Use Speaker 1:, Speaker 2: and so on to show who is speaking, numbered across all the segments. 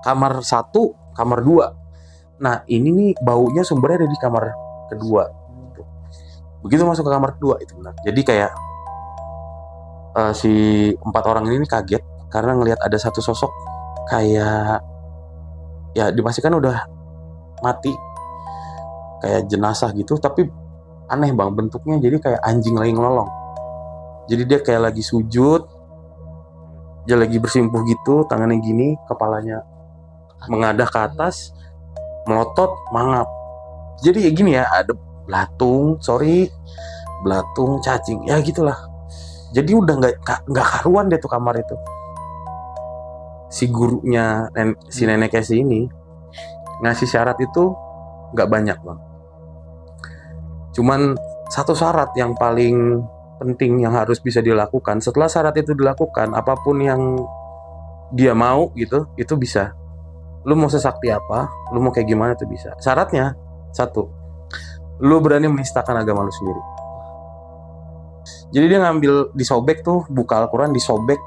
Speaker 1: kamar 1, kamar 2. Nah ini nih baunya sumbernya ada di kamar kedua. Begitu masuk ke kamar kedua itu benar. Jadi kayak si 4 orang ini kaget karena ngelihat ada satu sosok kayak ya dipastikan udah mati, kayak jenazah gitu, tapi aneh bang bentuknya, jadi kayak anjing lagi ngelolong. Jadi dia kayak lagi sujud, dia lagi bersimpuh gitu, tangannya gini, kepalanya mengadah ke atas, melotot, mangap. Jadi kayak gini ya, ada belatung, cacing, ya gitulah. Jadi udah nggak karuan deh tuh kamar itu. Si gurunya, si nenek Casey ini ngasih syarat itu nggak banyak bang. Cuman satu syarat yang paling penting yang harus bisa dilakukan. Setelah syarat itu dilakukan, apapun yang dia mau gitu, itu bisa. Lu mau sesakti apa, lu mau kayak gimana itu bisa. Syaratnya satu, lu berani menistakan agama lu sendiri. Jadi dia ngambil, disobek tuh, buka Al-Quran, disobek,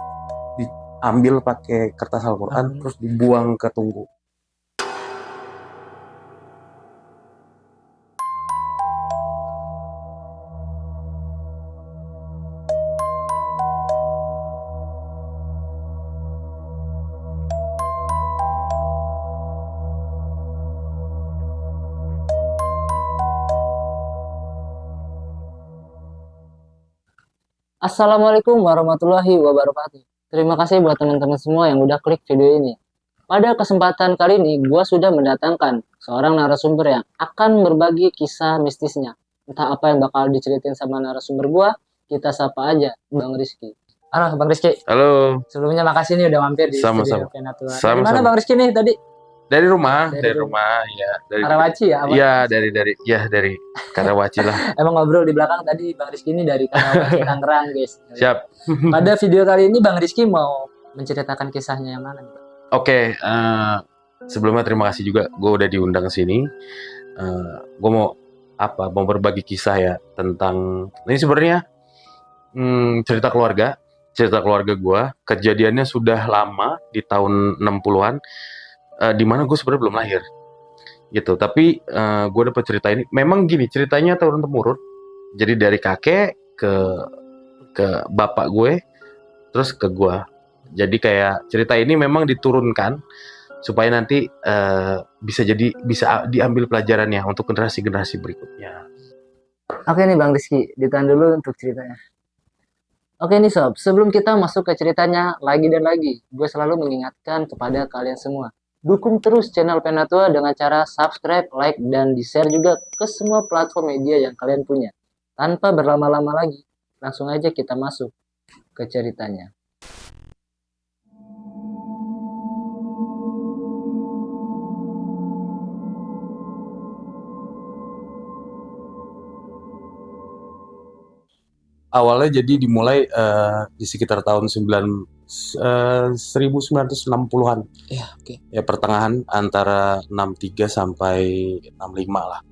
Speaker 1: diambil pakai kertas Al-Quran, terus dibuang ke tungku.
Speaker 2: Assalamualaikum warahmatullahi wabarakatuh. Terima kasih buat teman-teman semua yang udah klik video ini. Pada kesempatan kali ini, gue sudah mendatangkan seorang narasumber yang akan berbagi kisah mistisnya. Entah apa yang bakal diceritain sama narasumber gue, kita sapa aja Bang Rizky. Halo Bang Rizky.
Speaker 1: Halo.
Speaker 2: Sebelumnya makasih nih udah mampir di studio Penatua. Dari mana Bang Rizky nih tadi?
Speaker 1: Dari rumah, ya. Dari
Speaker 2: Karawaci ya?
Speaker 1: Iya, dari Karawaci lah.
Speaker 2: Emang ngobrol di belakang tadi Bang Rizky ini dari Karawaci, Tangerang, guys.
Speaker 1: Siap.
Speaker 2: Pada video kali ini Bang Rizky mau menceritakan kisahnya yang mana?
Speaker 1: Oke, sebelumnya terima kasih juga gue udah diundang ke sini. Gue mau berbagi kisah ya tentang ini sebenarnya cerita keluarga gue. Kejadiannya sudah lama di tahun 60-an. Di mana gue sebenarnya belum lahir gitu, tapi gue dapet cerita ini. Memang gini ceritanya turun temurun, jadi dari kakek ke bapak gue terus ke gue. Jadi kayak cerita ini memang diturunkan supaya nanti bisa diambil pelajarannya untuk generasi berikutnya.
Speaker 2: Oke nih Bang Rizky, ditahan dulu untuk ceritanya. Oke nih sob, sebelum kita masuk ke ceritanya lagi dan lagi, gue selalu mengingatkan kepada kalian semua, dukung terus channel Penatua dengan cara subscribe, like, dan di-share juga ke semua platform media yang kalian punya. Tanpa berlama-lama lagi, langsung aja kita masuk ke ceritanya.
Speaker 1: Awalnya jadi dimulai di sekitar tahun 1960-an.
Speaker 2: Ya, oke.
Speaker 1: Ya pertengahan antara 63 sampai 65 lah.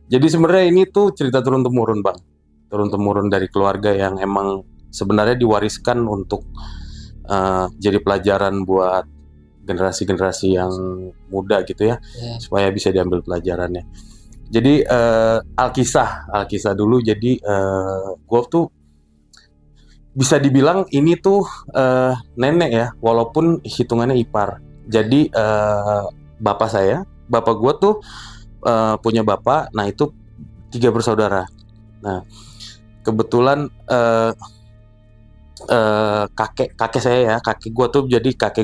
Speaker 1: Jadi sebenarnya ini tuh cerita turun temurun bang, turun temurun dari keluarga yang emang sebenarnya diwariskan untuk jadi pelajaran buat generasi yang muda gitu ya, supaya bisa diambil pelajarannya. Jadi Alkisah dulu. Jadi gue tuh bisa dibilang ini tuh nenek ya, walaupun hitungannya ipar. Jadi bapak gue tuh punya bapak, nah itu 3 bersaudara. Nah kebetulan kakek saya ya, kakek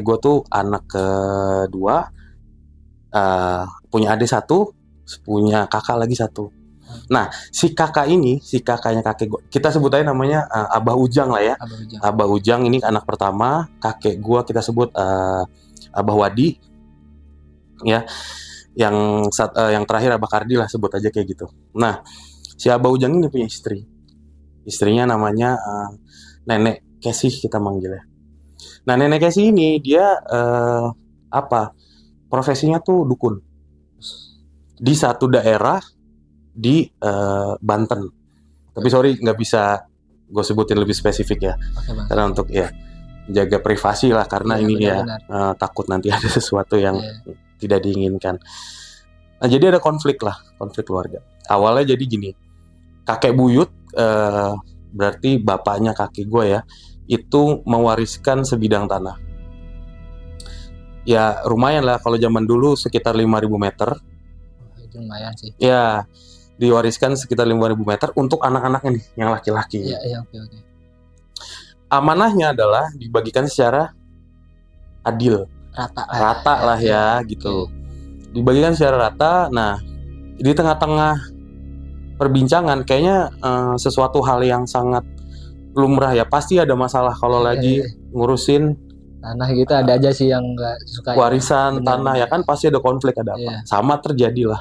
Speaker 1: gue tuh anak kedua, punya adik 1, punya kakak lagi 1. Nah si kakaknya kakek gue, kita sebut aja namanya Abah Ujang lah ya. Abah Ujang ini anak pertama. Kakek gue kita sebut Abah Wadi ya. Yang terakhir Abah Kardi lah, sebut aja kayak gitu. Nah si Abah Ujang ini punya istrinya namanya Nenek Casey kita manggilnya. Nah Nenek Casey ini dia profesinya tuh dukun di satu daerah di Banten. Tapi sorry nggak bisa gue sebutin lebih spesifik ya, karena untuk ya jaga privasi lah karena
Speaker 2: Iya,
Speaker 1: ini
Speaker 2: benar-benar.
Speaker 1: ya takut nanti ada sesuatu yang
Speaker 2: Iya.
Speaker 1: tidak diinginkan. Nah, jadi ada konflik keluarga. Awalnya jadi gini, kakek buyut, berarti bapaknya kakek gue ya, itu mewariskan sebidang tanah. Ya lumayan lah, kalau zaman dulu sekitar 5.000 meter.
Speaker 2: Itu lumayan sih.
Speaker 1: Ya, diwariskan sekitar 5.000 meter untuk anak-anaknya nih, yang laki-laki.
Speaker 2: Iya, oke.
Speaker 1: Amanahnya adalah dibagikan secara adil. Rata lah ya, gitu. Dibagikan secara rata. Nah, di tengah-tengah perbincangan kayaknya sesuatu hal yang sangat lumrah ya, pasti ada masalah kalau lagi ngurusin
Speaker 2: tanah gitu. Ada aja sih yang nggak suka
Speaker 1: warisan tanah ya kan, pasti ada konflik, ada apa. Sama terjadilah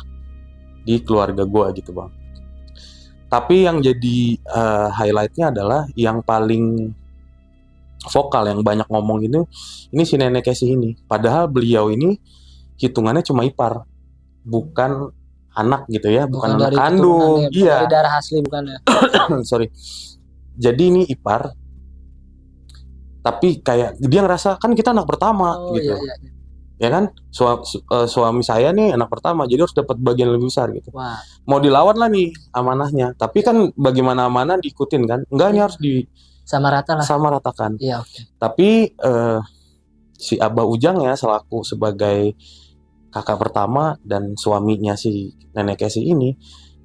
Speaker 1: di keluarga gue gitu bang. Tapi yang jadi highlightnya adalah yang paling vokal, yang banyak ngomong ini si nenek Casey ini. Padahal beliau ini hitungannya cuma ipar, bukan anak gitu ya, bukan anak kandung. Iya.
Speaker 2: Dari darah asli bukan ya.
Speaker 1: Sorry. Jadi ini ipar, tapi kayak dia ngerasa kan kita anak pertama gitu. Iya. Ya kan, suami saya nih anak pertama, jadi harus dapat bagian lebih besar gitu.
Speaker 2: Wah.
Speaker 1: Mau dilawan lah nih amanahnya, tapi kan bagaimana amanah diikutin kan? Enggak, ini harus
Speaker 2: sama rata lah.
Speaker 1: Sama ratakan.
Speaker 2: Iya, oke.
Speaker 1: Tapi si Abah Ujang ya selaku sebagai kakak pertama dan suaminya si nenek Casey ini,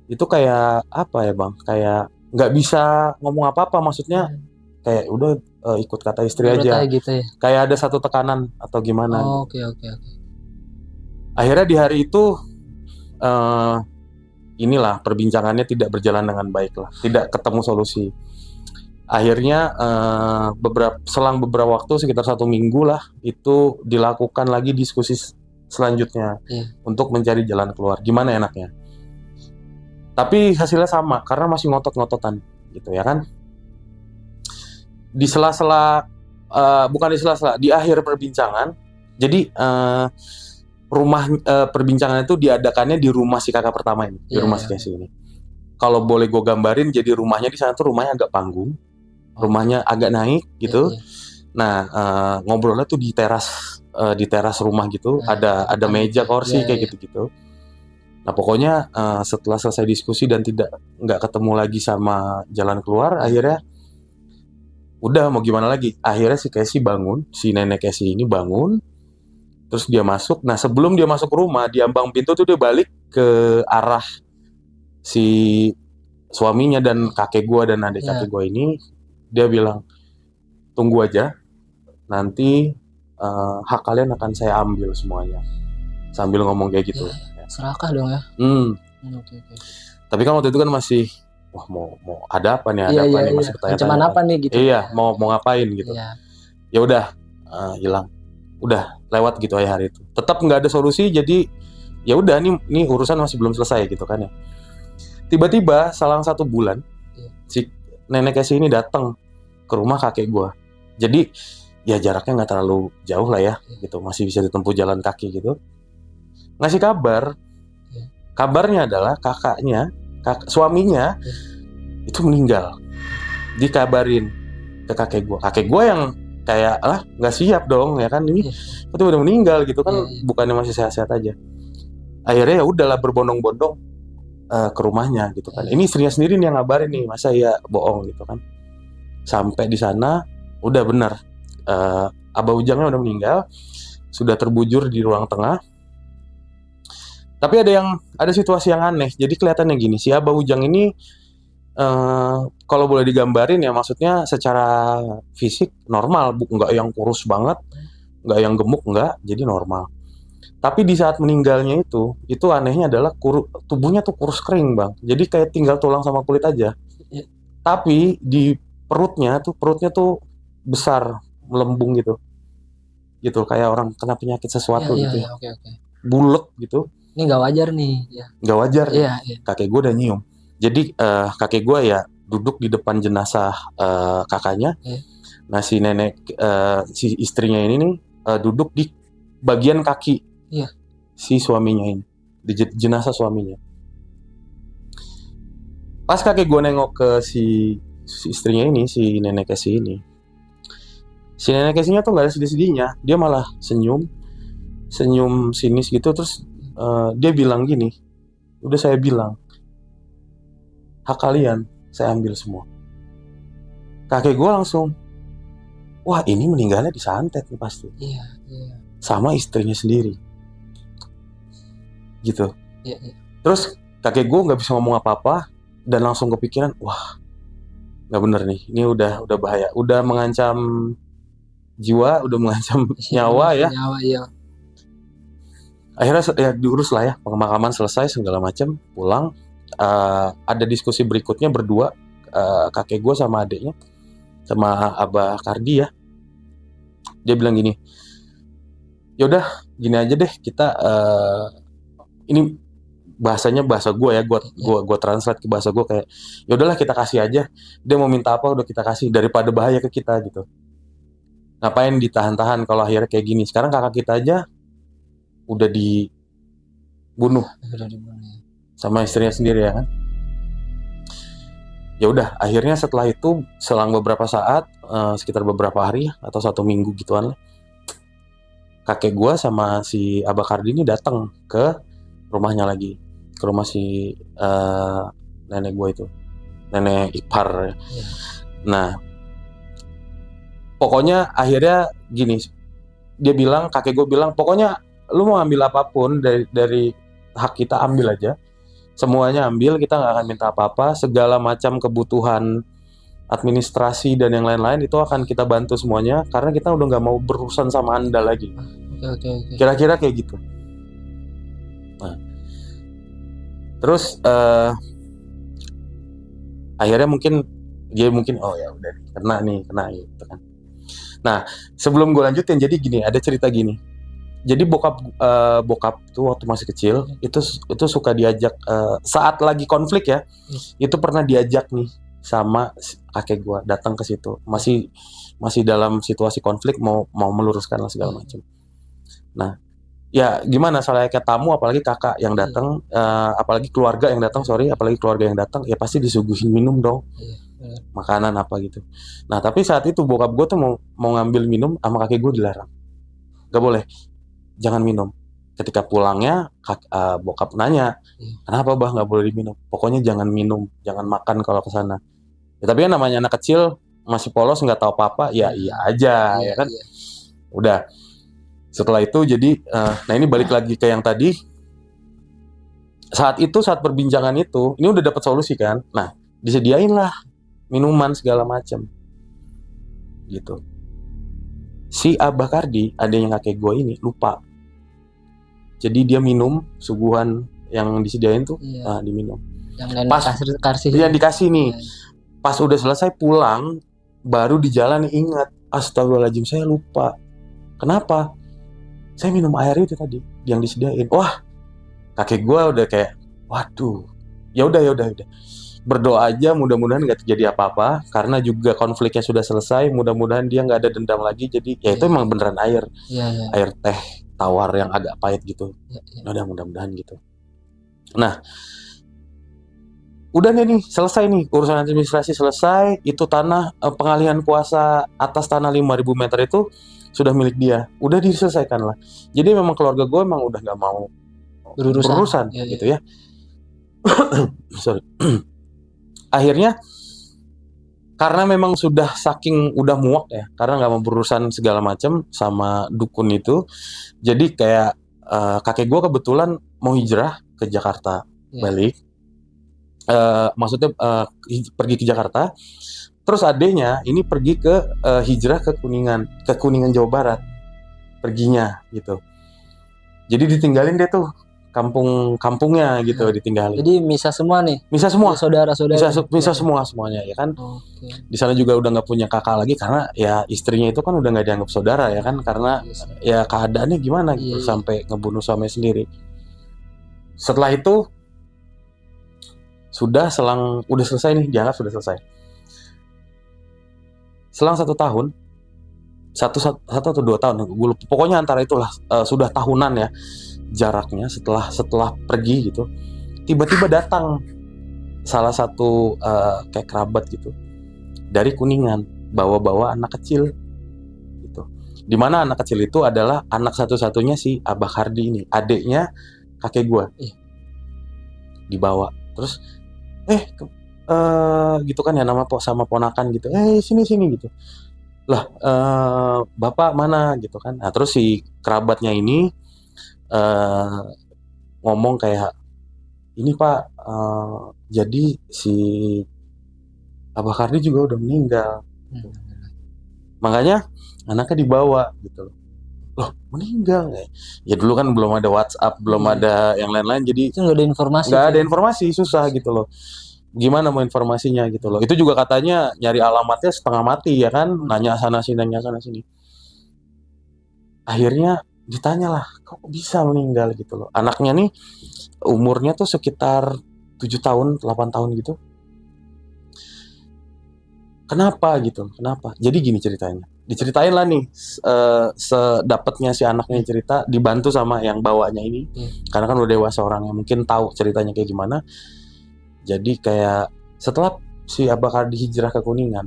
Speaker 1: itu kayak apa ya bang? Kayak nggak bisa ngomong apa-apa, maksudnya kayak udah ikut kata istri aja.
Speaker 2: Gitu ya?
Speaker 1: Kayak ada satu tekanan atau gimana.
Speaker 2: Oke.
Speaker 1: Akhirnya di hari itu inilah perbincangannya tidak berjalan dengan baik lah, tidak ketemu solusi. Akhirnya selang beberapa waktu, sekitar 1 minggu lah, itu dilakukan lagi diskusi selanjutnya untuk mencari jalan keluar, gimana enaknya. Tapi hasilnya sama, karena masih ngotot-ngototan gitu ya kan. Di sela-sela di akhir perbincangan, jadi perbincangan itu diadakannya di rumah si kakak pertama ini, di rumah si Casey ini. Kalau boleh gue gambarin, jadi rumahnya di sana tuh rumahnya agak panggung, rumahnya agak naik gitu. Nah, ngobrolnya tuh di teras rumah gitu, ada meja, kursi kayak gitu-gitu. Nah, pokoknya setelah selesai diskusi dan nggak ketemu lagi sama jalan keluar, akhirnya udah mau gimana lagi. Akhirnya si Casey bangun, si nenek Casey ini bangun, terus dia masuk. Nah, sebelum dia masuk rumah, di ambang pintu tuh dia balik ke arah si suaminya dan kakek gue dan adik kakek gue ini. Dia bilang, tunggu aja, nanti hak kalian akan saya ambil semuanya. Sambil ngomong kayak gitu.
Speaker 2: Serakah dong ya. Oke. Tapi
Speaker 1: kan waktu itu kan masih, wah mau ada apa nih, nih, masih bertanya-tanya.
Speaker 2: Cuman apa nih gitu.
Speaker 1: Iya, mau ngapain gitu. Ya udah, hilang. Udah lewat gitu ya hari itu. Tetap nggak ada solusi, jadi ya udah nih urusan masih belum selesai gitu kan ya. Tiba-tiba selang 1 bulan, si nenek Casey ini datang ke rumah kakek gue. Jadi ya jaraknya nggak terlalu jauh lah ya, gitu, masih bisa ditempuh jalan kaki gitu. Ngasih kabar, kabarnya adalah suaminya itu meninggal. Dikabarin ke kakek gue yang kayak nggak siap dong ya kan, ini itu udah meninggal gitu kan, bukannya masih sehat-sehat aja. Akhirnya ya udahlah berbondong-bondong ke rumahnya gitu kan. Ini istrinya sendiri nih yang ngabarin nih, masa ya bohong gitu kan. Sampai di sana udah benar, Abah Ujangnya udah meninggal, sudah terbujur di ruang tengah. Tapi ada situasi yang aneh. Jadi kelihatannya gini, si Abah Ujang ini kalau boleh digambarin ya, maksudnya secara fisik normal, nggak yang kurus banget, nggak yang gemuk, nggak, jadi normal. Tapi di saat meninggalnya itu anehnya adalah tubuhnya tuh kurus kering bang. Jadi kayak tinggal tulang sama kulit aja. Tapi di perutnya tuh besar, melembung gitu kayak orang kena penyakit sesuatu gitu.
Speaker 2: Oke.
Speaker 1: Bulek gitu.
Speaker 2: Ini nggak wajar nih.
Speaker 1: Nggak wajar.
Speaker 2: Iya.
Speaker 1: Kakek gue udah nyium. Jadi kakek gue ya duduk di depan jenazah kakaknya. Nah si nenek, si istrinya ini nih duduk di bagian kaki si suaminya ini, di jenazah suaminya. Pas kakek gue nengok ke si istrinya ini, si nenek Casey ini, Si nenek Casey-nya tuh nggak ada sedih-sedihnya, dia malah senyum sinis gitu. Terus dia bilang gini, udah saya bilang, hak kalian saya ambil semua. Kakek gue langsung, wah ini meninggalnya disantet nih pasti.
Speaker 2: Iya.
Speaker 1: Sama istrinya sendiri. Gitu.
Speaker 2: Iya.
Speaker 1: Terus kakek gue nggak bisa ngomong apa-apa dan langsung kepikiran, wah nggak bener nih, ini udah bahaya, udah mengancam jiwa, udah mengancam nyawa ya.
Speaker 2: Nyawa, iya.
Speaker 1: Akhirnya ya diurus lah ya, pemakaman selesai segala macam, pulang. Ada diskusi berikutnya berdua, kakek gue sama adiknya, sama Abah Kardi ya. Dia bilang gini, yaudah gini aja deh kita, ini bahasanya bahasa gue ya, gue translate ke bahasa gue kayak, yaudahlah kita kasih aja, dia mau minta apa udah kita kasih, daripada bahaya ke kita gitu. Ngapain ditahan-tahan kalau akhirnya kayak gini. Sekarang kakak kita aja udah dibunuh sama istrinya sendiri ya kan. Ya udah, akhirnya setelah itu selang beberapa saat, sekitar beberapa hari atau 1 minggu gituan lah, kakek gue sama si Abah Kardi ini datang ke rumahnya lagi, ke rumah si nenek gue itu, nenek ipar. Nah, pokoknya akhirnya gini, dia bilang, kakek gue bilang, pokoknya lu mau ambil apapun dari hak kita, ambil aja, semuanya ambil, kita nggak akan minta apa-apa, segala macam kebutuhan administrasi dan yang lain-lain itu akan kita bantu semuanya, karena kita udah nggak mau berurusan sama anda lagi.
Speaker 2: Oke.
Speaker 1: Kira-kira kayak gitu. Nah, terus akhirnya mungkin oh ya udah kena gitu kan. Nah, sebelum gue lanjutin, jadi gini, ada cerita gini. Jadi bokap tuh waktu masih kecil itu suka diajak, saat lagi konflik ya, itu pernah diajak nih sama kakek gue datang ke situ, masih dalam situasi konflik, mau meluruskan lah segala macam. Nah, ya gimana, soalnya kayak tamu, apalagi kakak yang datang, apalagi keluarga yang datang, ya pasti disuguhin minum dong, makanan apa gitu. Nah, tapi saat itu bokap gue tuh mau ngambil minum, sama kakek gue dilarang, gak boleh, jangan minum. Ketika pulangnya bokap nanya, kenapa bah nggak boleh diminum? Pokoknya jangan minum, jangan makan kalau kesana. Ya, tapi kan namanya anak kecil masih polos, nggak tahu apa-apa, ya iya aja ya kan. Udah, setelah itu jadi nah ini balik lagi ke yang tadi. Saat perbincangan itu, ini udah dapat solusi kan. Nah, disediain lah minuman segala macam gitu. Si Abah Kardi, adanya kakek gue ini, lupa. Jadi dia minum suguhan yang disediain tuh, diminum. Yang dikasih nih. Pas udah selesai pulang, baru di jalan ingat, astagfirullahaladzim, saya lupa. Kenapa? Saya minum air itu tadi yang disediain. Wah, kakek gue udah kayak, waduh, ya udah. Berdoa aja, mudah-mudahan nggak terjadi apa-apa, karena juga konfliknya sudah selesai. Mudah-mudahan dia nggak ada dendam lagi. Jadi ya itu emang beneran air, air teh tawar yang agak pahit gitu. Udah, mudah-mudahan gitu. Nah, udah nih selesai nih, urusan administrasi selesai. Itu tanah, pengalihan kuasa atas tanah 5.000 meter itu sudah milik dia. Udah diselesaikan lah. Jadi memang keluarga gue emang udah nggak mau berurusan gitu ya. Sorry. Akhirnya karena memang sudah saking udah muak ya, karena nggak mau berurusan segala macam sama dukun itu, jadi kayak kakek gue kebetulan mau hijrah ke Jakarta, balik, maksudnya pergi ke Jakarta, terus adeknya ini pergi ke hijrah ke Kuningan Jawa Barat, perginya gitu. Jadi ditinggalin dia tuh kampungnya gitu, ditinggalin.
Speaker 2: Jadi misah semua nih.
Speaker 1: Misah semua.
Speaker 2: Saudara-saudara.
Speaker 1: Misah semuanya ya kan. Di sana juga udah nggak punya kakak lagi, karena ya istrinya itu kan udah nggak dianggap saudara ya kan, karena ya keadaannya gimana gitu, sampai ngebunuh suami sendiri. Setelah itu udah selesai nih, dianggap sudah selesai. Selang 1 tahun, 1 atau 2 tahun, gue lupa. Pokoknya antara itulah, sudah tahunan ya jaraknya setelah pergi gitu. Tiba-tiba datang salah satu kayak kerabat gitu dari Kuningan, bawa anak kecil Di mana anak kecil itu adalah anak satu-satunya si Abah Kardi ini, adiknya kakek gue.
Speaker 2: Ih.
Speaker 1: Dibawa. Terus gitu kan ya, nama sama ponakan gitu. Sini gitu. Lah, bapak mana gitu kan. Nah, terus si kerabatnya ini ngomong kayak, ini Pak, jadi si Abah Kardi juga udah meninggal. Makanya anaknya dibawa gitu loh. Loh, meninggal ya? Dulu kan belum ada WhatsApp, belum ada yang lain-lain, jadi
Speaker 2: Itu nggak ada informasi.
Speaker 1: nggak ada informasi, susah gitu loh. Gimana mau informasinya gitu loh. Itu juga katanya nyari alamatnya setengah mati ya kan, nanya sana sini. Akhirnya ditanyalah, kok bisa meninggal gitu loh. Anaknya nih umurnya tuh sekitar 7 tahun, 8 tahun gitu. Kenapa gitu? Kenapa? Jadi gini ceritanya. Diceritain lah nih, sedapatnya si anaknya cerita, dibantu sama yang bawanya ini. Karena kan udah dewasa orangnya, mungkin tahu ceritanya kayak gimana. Jadi kayak setelah si Abah Kardi hijrah ke Kuningan,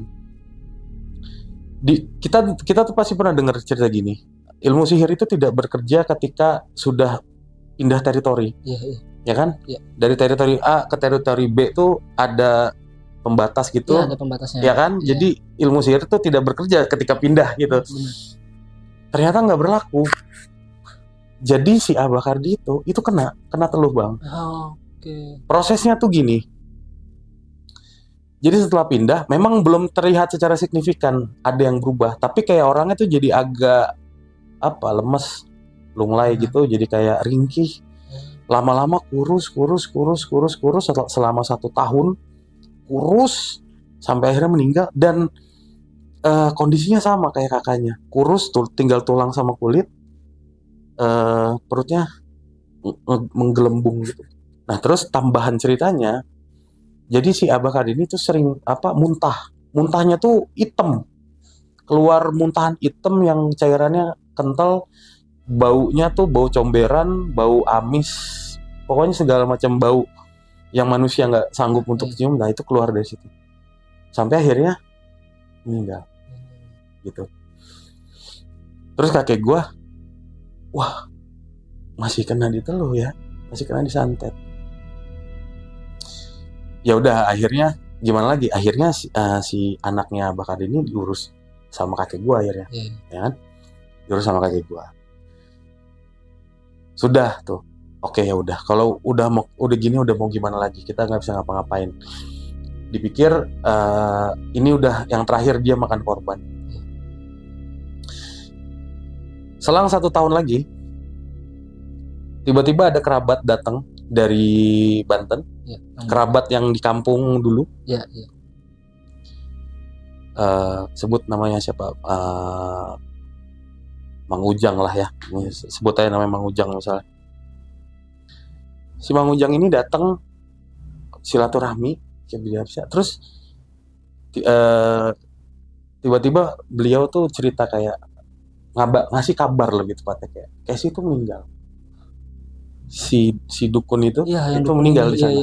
Speaker 1: kita tuh pasti pernah dengar cerita gini. Ilmu sihir itu tidak bekerja ketika sudah pindah teritori. Ya kan? Dari teritori A ke teritori B tuh ada pembatas gitu.
Speaker 2: Ada pembatasnya.
Speaker 1: Ya kan? Jadi ilmu sihir itu tidak bekerja ketika pindah gitu. Ternyata nggak berlaku. Jadi si Abah Kardi itu kena teluh, Bang. Prosesnya tuh gini. Jadi setelah pindah, memang belum terlihat secara signifikan ada yang berubah, tapi kayak orangnya tuh jadi agak lemes, lunglai gitu, jadi kayak ringkih. Lama-lama kurus selama 1 tahun, kurus sampai akhirnya meninggal. Dan kondisinya sama kayak kakaknya, kurus tinggal tulang sama kulit, perutnya menggelembung gitu. Nah, terus tambahan ceritanya, jadi si Abah Kardi ini tuh sering muntahnya tuh hitam, keluar muntahan hitam yang cairannya kental, baunya tuh bau comberan, bau amis, pokoknya segala macam bau yang manusia nggak sanggup untuk cium. Nah, itu keluar dari situ sampai akhirnya meninggal gitu. Terus kakek gua, wah, masih kena di teluh ya, masih kena disantet. Ya udah, akhirnya gimana lagi? Akhirnya si anaknya Abah Kardi ini diurus sama kakek gua akhirnya. Ya kan? Diurus sama kakek gua. Sudah tuh. Oke, ya udah. Kalau udah gini, udah mau gimana lagi? Kita nggak bisa ngapa-ngapain. Dipikir ini udah yang terakhir dia makan korban. Selang 1 tahun lagi, tiba-tiba ada kerabat datang dari Banten, kerabat yang di kampung dulu. Sebut namanya siapa? Mang Ujang lah ya. Sebut aja namanya Mang Ujang misalnya. Si Mang Ujang ini datang silaturahmi, terus tiba-tiba beliau tuh cerita kayak ngasih kabar lebih tepatnya kayak si itu meninggal. Si dukun itu meninggal di sana.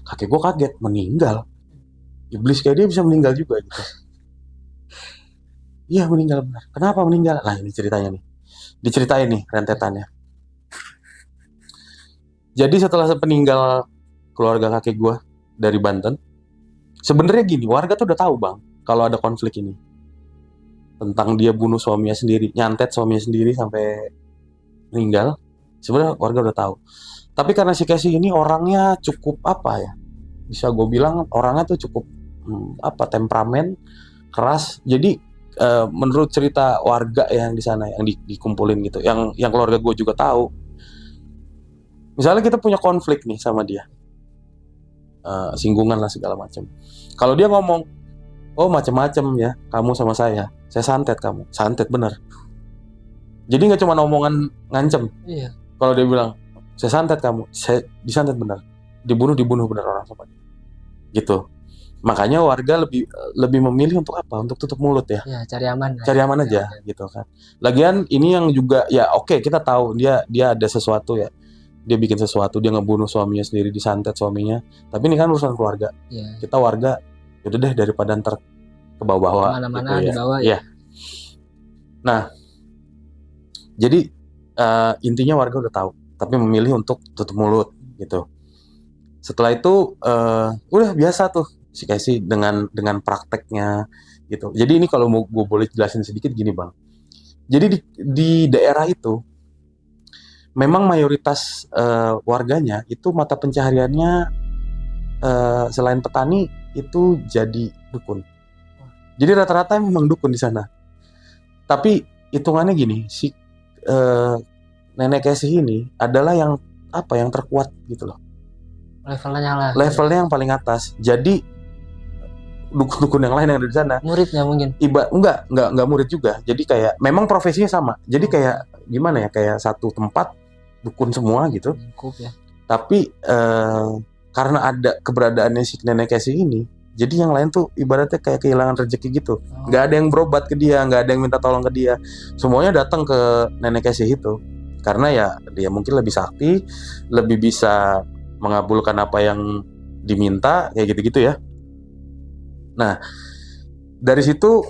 Speaker 1: Kakek gue kaget, meninggal. Iblis kayak dia bisa meninggal juga gitu. Iya, meninggal benar. Kenapa meninggal? Nah, ini ceritanya nih. Diceritain nih rentetannya. Jadi setelah sepeninggal keluarga kakek gue dari Banten, sebenarnya gini, warga tuh udah tahu, Bang, kalau ada konflik ini. Tentang dia bunuh suaminya sendiri, nyantet suaminya sendiri sampai meninggal. Sebenarnya warga udah tahu. Tapi karena si Casey ini orangnya cukup bisa gue bilang orangnya tuh cukup temperamen, keras. Jadi menurut cerita warga yang di sana yang dikumpulin gitu, yang keluarga gue juga tahu. Misalnya kita punya konflik nih sama dia, singgungan lah segala macam. Kalau dia ngomong, oh macam-macam ya, kamu sama saya santet kamu, santet bener. Jadi nggak cuma omongan ngancem. Kalau dia bilang saya santet kamu, saya disantet bener, dibunuh bener orang sama dia. Gitu. Makanya warga lebih memilih untuk apa? Untuk tutup mulut ya.
Speaker 2: Cari aman.
Speaker 1: Cari aman aja gitu kan. Lagian ini yang juga ya oke, kita tahu dia ada sesuatu ya. Dia bikin sesuatu, dia ngebunuh suaminya sendiri, disantet suaminya. Tapi ini kan urusan keluarga. Kita warga, yaudah deh daripada ntar ke bawah-bawah
Speaker 2: mana-mana
Speaker 1: gitu,
Speaker 2: dibawa
Speaker 1: ya. Nah, jadi intinya warga udah tahu, tapi memilih untuk tutup mulut gitu. Setelah itu udah biasa tuh si Casey dengan prakteknya gitu. Jadi ini kalau mau gue boleh jelasin sedikit gini bang. Jadi di daerah itu memang mayoritas warganya itu mata pencahariannya selain petani itu jadi dukun. Jadi rata-rata memang dukun di sana. Tapi hitungannya gini, si nenek Casey ini adalah yang yang terkuat gitu loh.
Speaker 2: Levelnya lah.
Speaker 1: Levelnya yang paling atas. Jadi dukun-dukun yang lain yang ada di sana.
Speaker 2: Muridnya mungkin.
Speaker 1: Enggak murid juga. Jadi kayak memang profesinya sama. Jadi kayak gimana ya? Kayak satu tempat dukun semua gitu.
Speaker 2: Lingkup ya.
Speaker 1: Tapi karena ada keberadaannya si nenek Casey ini, jadi yang lain tuh ibaratnya kayak kehilangan rezeki gitu. Nggak ada yang berobat ke dia, nggak ada yang minta tolong ke dia. Semuanya datang ke nenek Casey itu. Karena ya dia mungkin lebih sakti, lebih bisa mengabulkan apa yang diminta, kayak gitu-gitu ya. Nah, dari situ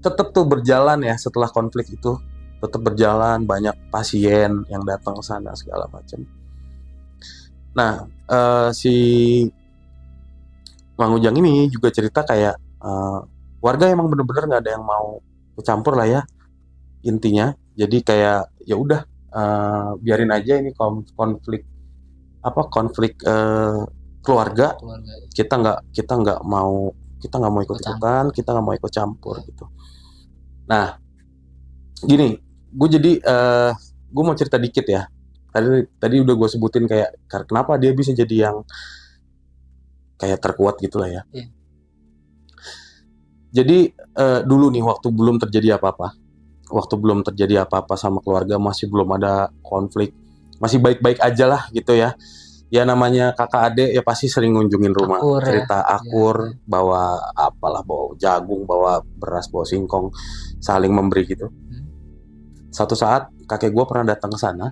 Speaker 1: tetap tuh berjalan ya setelah konflik itu. Tetap berjalan, banyak pasien yang datang ke sana segala macam. Nah, si Mang Ujang ini juga cerita kayak warga emang bener-bener nggak ada yang mau campur lah ya intinya. Jadi kayak ya udah biarin aja ini konflik keluarga. Kita nggak mau ikut-ikutan, kita nggak mau ikut campur gitu. Nah, gini, gue jadi gue mau cerita dikit ya. Tadi udah gue sebutin kayak kenapa dia bisa jadi yang kayak terkuat gitulah ya.
Speaker 2: Iya.
Speaker 1: Jadi dulu nih waktu belum terjadi apa-apa sama keluarga, masih belum ada konflik, masih baik-baik aja lah gitu ya. Ya namanya kakak adik ya pasti sering ngunjungin rumah, cerita akur, bawa jagung, bawa beras, bawa singkong, saling memberi gitu. Satu saat kakek gue pernah datang ke sana,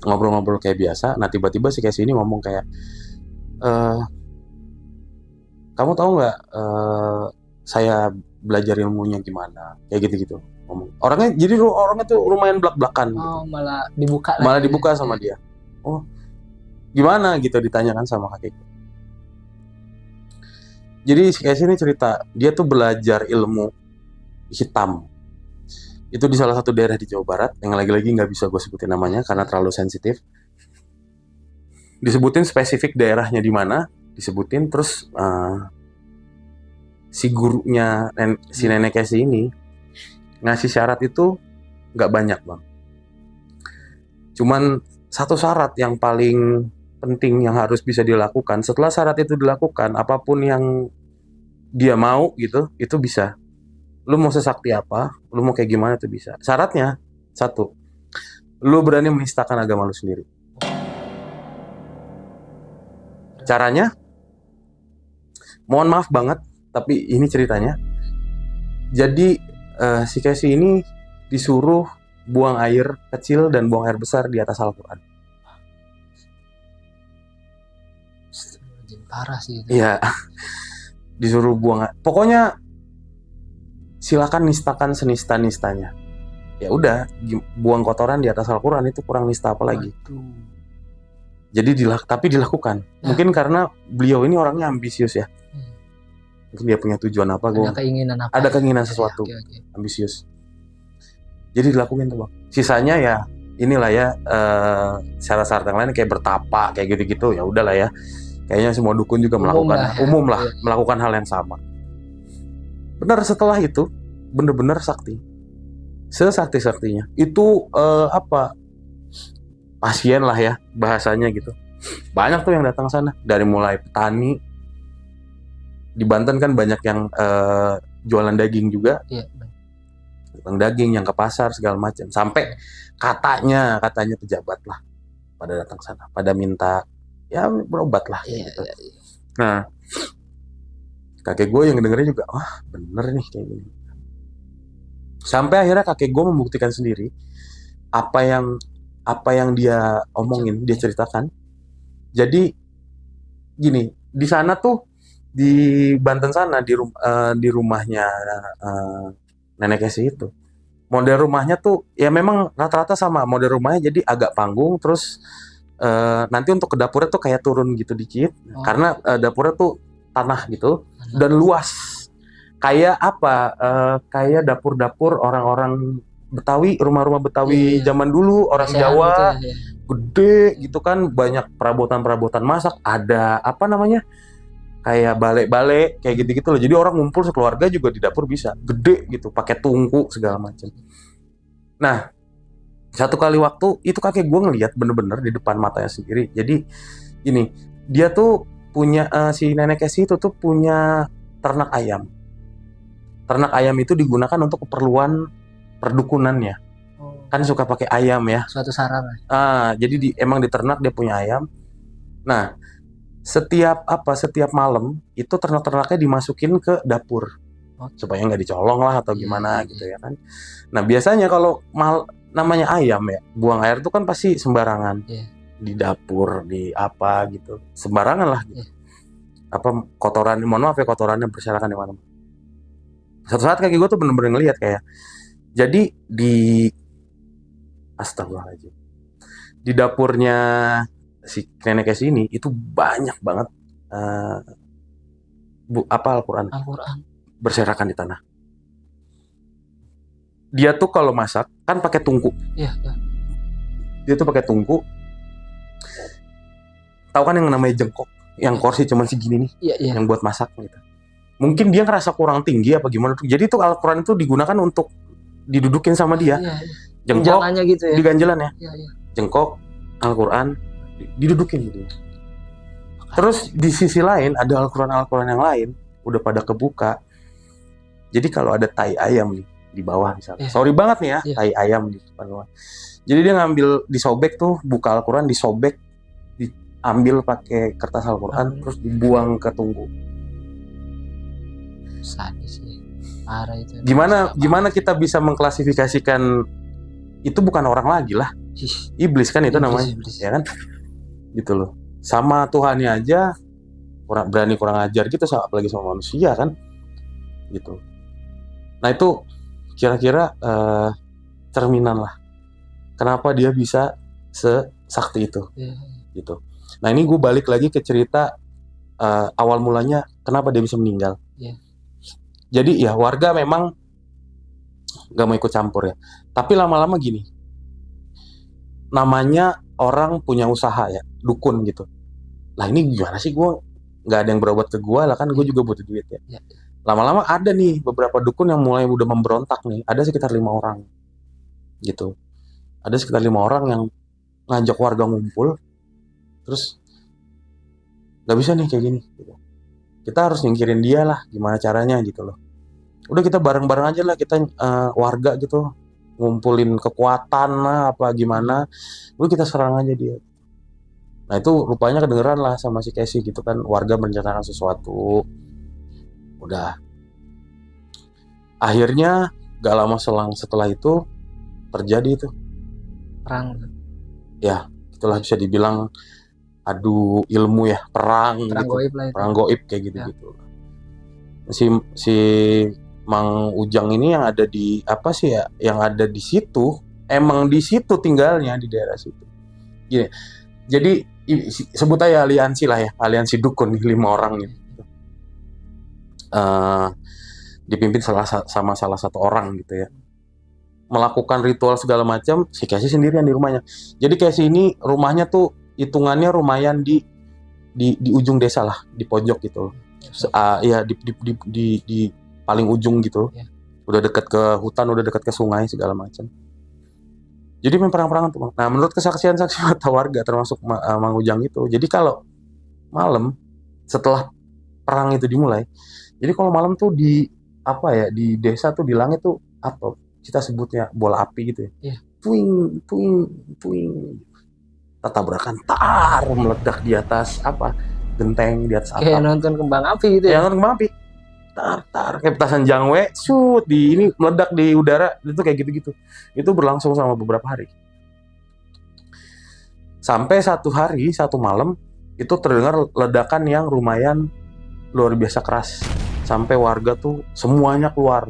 Speaker 1: ngobrol-ngobrol kayak biasa. Nah tiba-tiba si Casey ini ngomong kayak, kamu tahu nggak saya belajar ilmunya gimana, kayak gitu-gitu ngomong. Orangnya tuh lumayan belak-belakan.
Speaker 2: Oh,
Speaker 1: gitu.
Speaker 2: Malah
Speaker 1: dibuka sama dia. Oh, gimana gitu ditanyakan sama kakekku. Jadi si Casey ini cerita dia tuh belajar ilmu hitam. Itu di salah satu daerah di Jawa Barat yang lagi-lagi nggak bisa gue sebutin namanya karena terlalu sensitif. Disebutin spesifik daerahnya di mana, disebutin terus si gurunya si nenek Casey ini ngasih syarat itu nggak banyak bang. Cuman satu syarat yang paling penting yang harus bisa dilakukan. Setelah syarat itu dilakukan, apapun yang dia mau gitu, itu bisa. Lu mau sesakti apa, lu mau kayak gimana itu bisa. Syaratnya satu, lu berani menistakan agama lu sendiri. Caranya, mohon maaf banget, tapi ini ceritanya. Jadi si Casey ini disuruh buang air kecil dan buang air besar di atas Al-Quran.
Speaker 2: Parah sih.
Speaker 1: Iya, disuruh buang. Pokoknya silakan nistakan senista-nistanya. Ya udah, buang kotoran di atas Al-Quran itu kurang nista apa lagi. Jadi tapi dilakukan. Nah. Mungkin karena beliau ini orangnya ambisius ya. Mungkin dia punya tujuan apa, ada keinginan sesuatu. Okay. Ambisius. Jadi dilakukan tuh bang. Sisanya ya inilah ya syarat-syarat yang lain kayak bertapa kayak gitu-gitu ya udahlah ya. Kayaknya semua dukun juga melakukan hal yang sama. Benar, setelah itu bener-bener sakti, sesakti-saktinya. Itu pasien lah ya bahasanya gitu. Banyak tuh yang datang sana, dari mulai petani. Di Banten kan banyak yang jualan daging juga.
Speaker 2: Iya.
Speaker 1: Daging yang ke pasar segala macam. Sampai katanya pejabat lah pada datang sana, pada minta ya berobat lah.
Speaker 2: Iya.
Speaker 1: Nah, kakek gue yang dengerin juga, wah bener nih kayak gini. Sampai akhirnya kakek gue membuktikan sendiri apa yang dia omongin, dia ceritakan. Jadi gini, di sana tuh di Banten sana di rumahnya nenek Casey itu model rumahnya tuh ya memang rata-rata sama model rumahnya, jadi agak panggung, terus nanti untuk ke dapurnya tuh kayak turun gitu dikit, karena dapurnya tuh tanah gitu dan luas. Kayak apa? Kayak dapur-dapur orang-orang Betawi, rumah-rumah Betawi
Speaker 2: Iya.
Speaker 1: zaman dulu, orang
Speaker 2: Lesehan
Speaker 1: Jawa,
Speaker 2: gitu ya.
Speaker 1: gede gitu kan, banyak perabotan-perabotan masak, ada apa namanya? Kayak bale-bale kayak gitu-gitu loh. Jadi orang ngumpul sekeluarga juga di dapur bisa, gede gitu, pakai tungku segala macam. Nah, satu kali waktu itu kakek gue ngelihat bener-bener di depan matanya sendiri. Jadi gini, dia tuh punya si nenek Casey itu tuh punya ternak ayam. Ternak ayam itu digunakan untuk keperluan perdukunannya. Kan suka pakai ayam ya.
Speaker 2: Suatu sarana.
Speaker 1: Jadi emang di ternak dia punya ayam. Nah, setiap malam itu ternak-ternaknya dimasukin ke dapur supaya nggak dicolong lah atau gimana gitu ya kan. Nah, biasanya kalau namanya ayam ya, buang air tuh kan pasti sembarangan. Di dapur, di apa gitu. Sembarangan lah gitu. Apa kotoran, mohon maaf ya, kotorannya berserakan di mana. Satu saat kaki gue tuh bener-bener ngeliat kayak, jadi di astagfirullahaladzim, di dapurnya si nenek Casey ini itu banyak banget Al-Quran berserakan di tanah. Dia tuh kalau masak kan pakai tungku. Dia tuh pakai tungku. Tahu kan yang namanya jengkok, yang kursi cuman segini nih, yang buat masak gitu. Mungkin dia ngerasa kurang tinggi apa gimana tuh. Jadi tuh Al-Quran itu digunakan untuk didudukin sama dia. Jengkok gitu ya. Diganjelan ya. Jengkok, Al-Quran didudukin gitu. Terus di sisi lain ada Al-Quran yang lain udah pada kebuka. Jadi kalau ada tai ayam nih di bawah misalnya. Sorry banget nih ya, tai ayam di bawah. Jadi dia ngambil, disobek tuh, buka Al-Quran, disobek, diambil pakai kertas Al-Quran, terus dibuang ke tungku.
Speaker 2: Sadis sih. Parah itu.
Speaker 1: Gimana kita bisa mengklasifikasikan itu bukan orang lagi lah. Iblis kan itu namanya. Ya kan? Gitu loh. Sama Tuhannya aja berani kurang ajar gitu, apalagi sama manusia kan. Gitu. Nah, itu kira-kira cerminan lah. Kenapa dia bisa sesakti itu. Gitu. Nah, ini gue balik lagi ke cerita awal mulanya kenapa dia bisa meninggal. Jadi ya warga memang gak mau ikut campur ya. Tapi lama-lama gini, namanya orang punya usaha ya, dukun gitu. Lah ini gimana sih, gue gak ada yang berobat ke gue lah kan, gue juga butuh duit ya. Lama-lama ada nih beberapa dukun yang mulai udah memberontak nih. Ada sekitar 5 orang gitu. Ada sekitar 5 orang yang ngajak warga ngumpul. Terus gak bisa nih kayak gini gitu. Kita harus nyingkirin dia lah, gimana caranya gitu loh. Udah kita bareng-bareng aja lah, kita warga gitu, ngumpulin kekuatan lah apa gimana, udah kita serang aja dia. Nah itu rupanya kedengeran lah sama si Casey gitu kan, warga merencanakan sesuatu. Udah, akhirnya gak lama selang setelah itu terjadi itu
Speaker 2: perang.
Speaker 1: Ya itulah bisa dibilang adu ilmu ya, perang gitu.
Speaker 2: Goib lah itu.
Speaker 1: Perang goib kayak gitu-gitu. Si Mang Ujang ini yang ada di apa sih ya, yang ada di situ, emang di situ tinggalnya, di daerah situ. Gini, jadi sebut aja aliansi lah ya, aliansi dukun 5 orang gitu. Dipimpin sama salah satu orang gitu ya, melakukan ritual segala macam. Si Casey sendirian di rumahnya. Jadi Casey ini rumahnya tuh hitungannya lumayan di ujung desa lah, di pojok gitu. Ya di paling ujung gitu. Udah dekat ke hutan, udah dekat ke sungai segala macam. Jadi main perang-perangan tuh. Nah, menurut kesaksian saksi mata warga termasuk Mang Ujang itu. Jadi kalau malam setelah perang itu dimulai, jadi kalau malam tuh di apa ya, di desa tuh di langit tuh apa kita sebutnya bola api gitu ya. Tuing tuing tuing. Tabrakan meledak di atas apa? Genteng, di atas atap.
Speaker 2: Kayak nonton kembang api gitu ya.
Speaker 1: Nonton kembang api. Kayak petasan jangwe, ini meledak di udara, itu kayak gitu-gitu. Itu berlangsung selama beberapa hari. Sampai satu hari, satu malam, itu terdengar ledakan yang lumayan luar biasa keras. Sampai warga tuh semuanya keluar.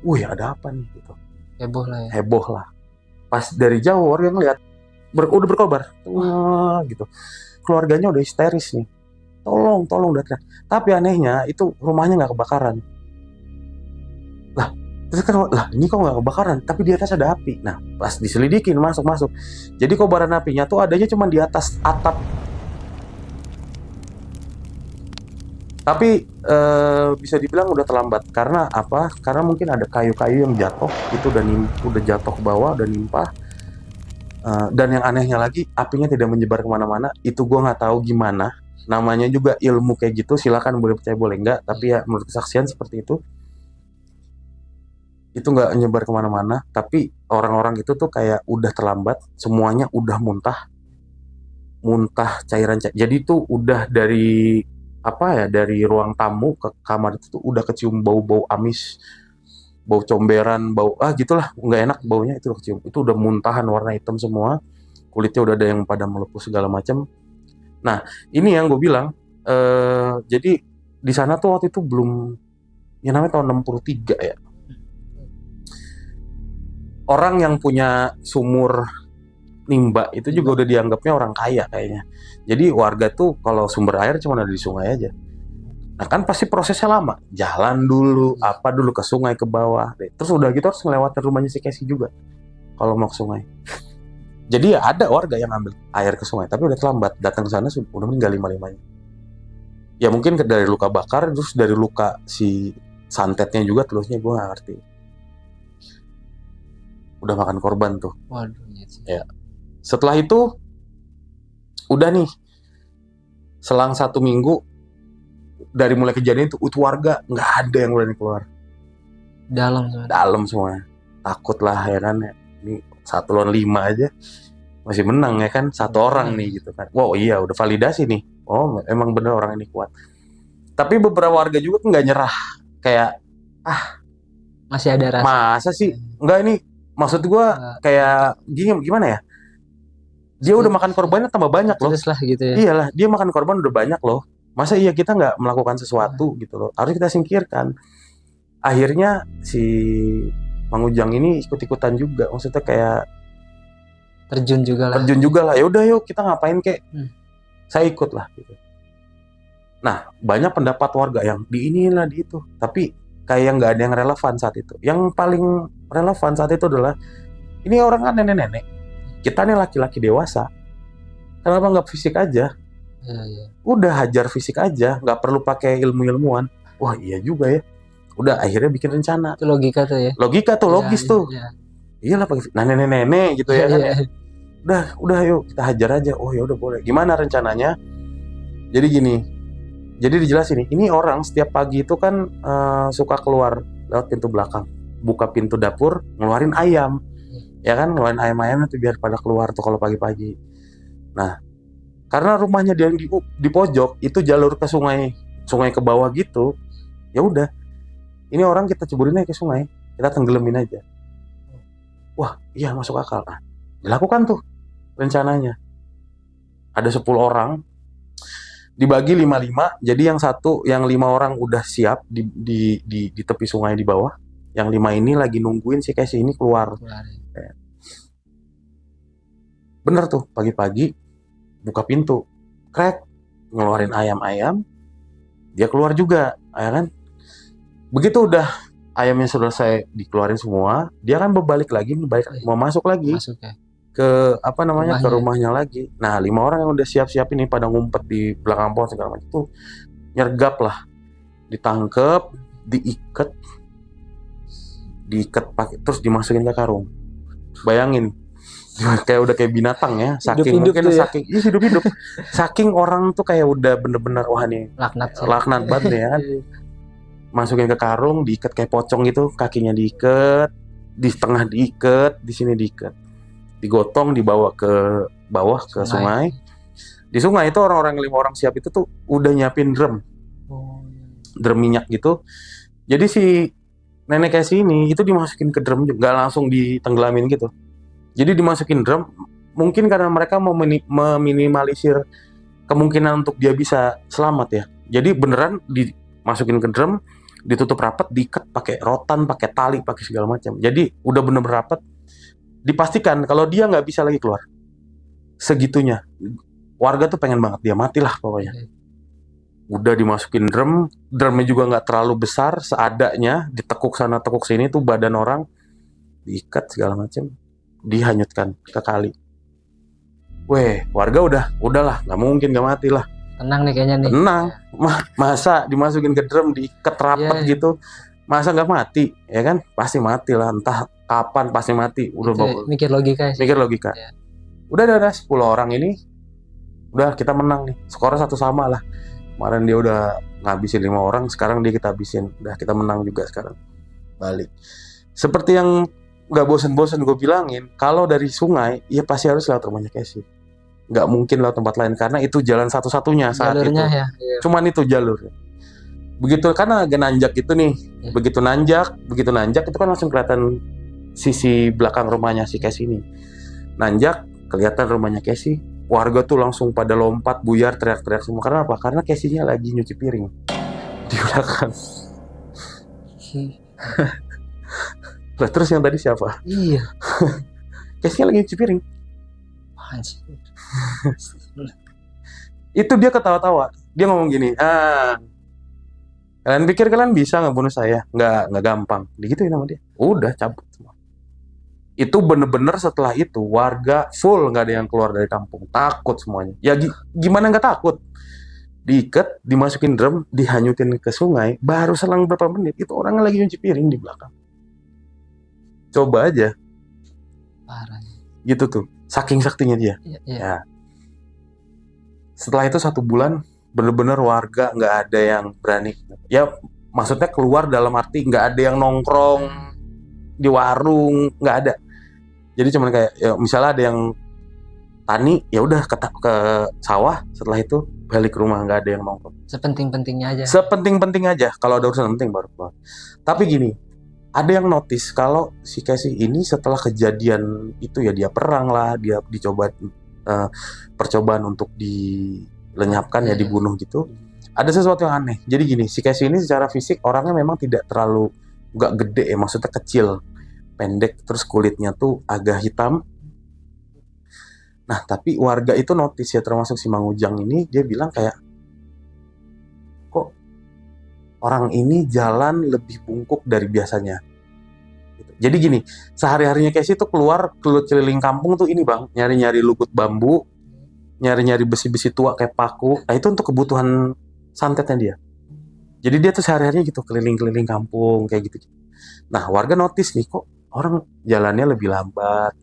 Speaker 1: Ada apa nih gitu.
Speaker 2: Heboh lah ya.
Speaker 1: Heboh lah. Pas dari jauh warga ngeliat udah berkobar. Wah, gitu. Keluarganya udah histeris nih. Tolong udah teriak. Tapi anehnya itu rumahnya nggak kebakaran. Lah, terus kan ini kok nggak kebakaran? Tapi di atas ada api. Nah, pas diselidikin masuk. Jadi kobaran apinya tuh adanya cuma di atas atap. Tapi bisa dibilang udah terlambat. Karena apa? Karena mungkin ada kayu-kayu yang jatuh. Itu udah jatuh ke bawah, udah nimpah. Dan yang anehnya lagi, apinya tidak menyebar kemana-mana. Itu gue nggak tahu gimana. Namanya juga ilmu kayak gitu. Silakan boleh percaya boleh enggak. Tapi ya menurut kesaksian seperti itu. Itu nggak menyebar kemana-mana. Tapi orang-orang itu tuh kayak udah terlambat. Semuanya udah muntah cairan. Jadi itu udah dari dari ruang tamu ke kamar itu tuh udah kecium bau-bau amis, bau comberan, bau gitulah, nggak enak baunya itu kecium. Itu udah muntahan warna hitam semua, kulitnya udah ada yang pada melepuh segala macam. Nah, ini yang gue bilang, jadi di sana tuh waktu itu belum, yang namanya tahun 63 ya. Orang yang punya sumur nimba itu juga udah dianggapnya orang kaya kayaknya. Jadi warga tuh kalau sumber air cuma ada di sungai aja. Nah kan pasti prosesnya lama. Jalan dulu, dulu ke sungai ke bawah. Terus udah gitu harus ngelewatin rumahnya si Casey juga kalau mau ke sungai. Jadi ya ada warga yang ambil air ke sungai, tapi udah terlambat. Datang ke sana udah meninggal 5-5-nya. Ya mungkin dari luka bakar, terus dari luka si santetnya juga terusnya gue nggak ngerti. Udah makan korban tuh.
Speaker 2: Waduh.
Speaker 1: Ya. Setelah itu udah nih, selang 1 minggu dari mulai kejadian itu warga nggak ada yang berani keluar. Dalam semua. Takut lah ya kan. Ini 1 lawan 5 aja masih menang ya kan, 1 orang nih gitu kan. Wow iya udah validasi nih. Oh emang bener orang ini kuat. Tapi beberapa warga juga nggak nyerah. Kayak
Speaker 2: masih ada rasa.
Speaker 1: Masa sih? Enggak, ini maksud gue kayak gimana ya? Dia udah makan korbannya tambah banyak loh.
Speaker 2: Lah gitu ya.
Speaker 1: Iyalah, dia makan korban udah banyak loh. Masa iya kita nggak melakukan sesuatu gitu loh. Harus kita singkirkan. Akhirnya si Mang Ujang ini ikut-ikutan juga. Maksudnya kayak
Speaker 2: terjun juga lah.
Speaker 1: Ya udah yuk kita ngapain kek. Saya ikut lah gitu. Nah, banyak pendapat warga yang di inilah di itu. Tapi kayak nggak ada yang relevan saat itu. Yang paling relevan saat itu adalah ini orang kan nenek-nenek. Kita nih laki-laki dewasa, kenapa nggak fisik aja?
Speaker 2: Ya.
Speaker 1: Udah hajar fisik aja, nggak perlu pakai ilmu-ilmuwan. Wah iya juga ya. Udah akhirnya bikin rencana.
Speaker 2: Itu logika tuh ya.
Speaker 1: Logika tuh, logis tuh. Iyalah pakai nenek-nenek gitu ya kan. Udah yuk kita hajar aja. Oh ya udah boleh. Gimana rencananya? Jadi gini. Jadi dijelasin nih. Ini orang setiap pagi itu kan suka keluar lewat pintu belakang, buka pintu dapur, ngeluarin ayam. Ya kan, ngeluarin ayam-ayamnya tuh biar pada keluar tuh kalau pagi-pagi. Nah, karena rumahnya dia di pojok, itu jalur ke sungai ke bawah gitu. Ya udah, ini orang kita ceburin aja ke sungai, kita tenggelamin aja. Wah, iya masuk akal. Nah, dilakukan tuh rencananya. Ada 10 orang, dibagi 5-5. Jadi yang 5 orang udah siap di tepi sungai di bawah. Yang 5 ini lagi nungguin si Casey ini keluar. Bener tuh, pagi-pagi buka pintu, krek, ngeluarin ayam-ayam, dia keluar juga, ya kan? Begitu udah ayamnya selesai dikeluarin semua, dia kan berbalik lagi, mau masuk lagi ke ke rumahnya lagi. Nah 5 orang yang udah siap-siap ini pada ngumpet di belakang pohon segala macam tuh nyergap lah, ditangkep, diikat pakai, terus dimasukin ke karung. Bayangin. Kayak udah kayak binatang ya, saking hidup-hidup mungkin saking hidup-hidup. Saking orang tuh kayak udah bener-bener wah nih laknat banget nih ya kan. Masukin ke karung, diikat kayak pocong gitu, kakinya diikat, di tengah diikat, di sini diikat. Digotong, dibawa ke bawah ke sungai. Di sungai itu orang-orang 5 orang siap itu tuh udah nyiapin drum minyak gitu. Jadi si nenek Casey ini itu dimasukin ke drum juga, nggak langsung ditenggelamin gitu. Jadi dimasukin drum, mungkin karena mereka mau meminimalisir kemungkinan untuk dia bisa selamat ya. Jadi beneran dimasukin ke drum, ditutup rapat, diikat pakai rotan, pakai tali, pakai segala macam. Jadi udah bener-bener rapat, dipastikan kalau dia nggak bisa lagi keluar. Segitunya. Warga tuh pengen banget dia matilah pokoknya. Udah dimasukin drumnya juga nggak terlalu besar, seadanya, ditekuk sana tekuk sini tuh badan orang, diikat segala macam, dihanyutkan ke kali. Weh, warga udahlah, nggak mungkin nggak mati lah.
Speaker 2: Tenang nih kayaknya nih.
Speaker 1: Tenang, masa dimasukin ke drum, diikat rapat gitu, masa nggak mati, ya kan? Pasti mati lah, entah kapan pasti mati. Udah
Speaker 2: Mikir logika sih.
Speaker 1: mikir logika.
Speaker 2: Ya.
Speaker 1: Udah 10 orang ini, udah kita menang nih, skornya 1-1 lah. Kemarin dia udah ngabisin 5 orang, sekarang dia kita habisin, udah kita menang juga sekarang. Balik. Seperti yang nggak bosen-bosen gue bilangin, kalau dari sungai, ya pasti harus lewat rumahnya Casey. Nggak mungkin lewat tempat lain, karena itu jalan satu-satunya saat
Speaker 2: Jalurnya
Speaker 1: itu.
Speaker 2: ya.
Speaker 1: Cuman itu jalurnya. Begitu, karena agak nanjak gitu nih.
Speaker 2: Ya.
Speaker 1: Begitu nanjak itu kan langsung kelihatan sisi belakang rumahnya si Casey ini. Nanjak, kelihatan rumahnya Casey. Warga tuh langsung pada lompat, buyar, teriak-teriak semua. Karena apa? Karena Casey-nya lagi nyuci piring di belakang. Lah terus yang tadi siapa?
Speaker 2: Iya.
Speaker 1: Casey-nya lagi nyuci piring.
Speaker 2: Anjir.
Speaker 1: Itu dia ketawa-tawa. Dia ngomong gini, kalian pikir kalian bisa ngebunuh saya? Nggak gampang. Digituin sama dia. Udah cabut semua. Itu bener-bener setelah itu warga full, nggak ada yang keluar dari kampung, takut semuanya. Ya gimana nggak takut? Diikat, dimasukin drum, dihanyutin ke sungai. Baru selang berapa menit itu orangnya lagi nyuci piring di belakang. Coba aja.
Speaker 2: Parah.
Speaker 1: Gitu tuh, saking saktinya dia.
Speaker 2: Iya.
Speaker 1: Ya. Setelah itu 1 bulan bener-bener warga nggak ada yang berani. Ya maksudnya keluar dalam arti nggak ada yang nongkrong di warung, nggak ada. Jadi cuman kayak ya, misalnya ada yang tani, ya udah ke sawah, setelah itu balik ke rumah, nggak ada yang nongkrong.
Speaker 2: Sepenting-pentingnya aja.
Speaker 1: Sepenting-penting aja, kalau ada urusan penting baru keluar. Tapi gini, ada yang notice kalau si Casey ini setelah kejadian itu ya dia perang lah, dia dicoba percobaan untuk dilenyapkan ya, dibunuh gitu. Ada sesuatu yang aneh. Jadi gini, si Casey ini secara fisik orangnya memang tidak terlalu, nggak gede ya, maksudnya kecil, pendek, terus kulitnya tuh agak hitam. Nah, tapi warga itu notice ya, termasuk si Mang Ujang ini, dia bilang kayak, kok orang ini jalan lebih bungkuk dari biasanya. Gitu. Jadi gini, sehari-harinya Casey tuh keluar keliling kampung tuh ini bang, nyari-nyari lugut bambu, nyari-nyari besi-besi tua kayak paku. Nah itu untuk kebutuhan santetnya dia. Jadi dia tuh sehari-harinya gitu, keliling-keliling kampung kayak gitu. Nah warga notice nih, kok orang jalannya lebih lambat,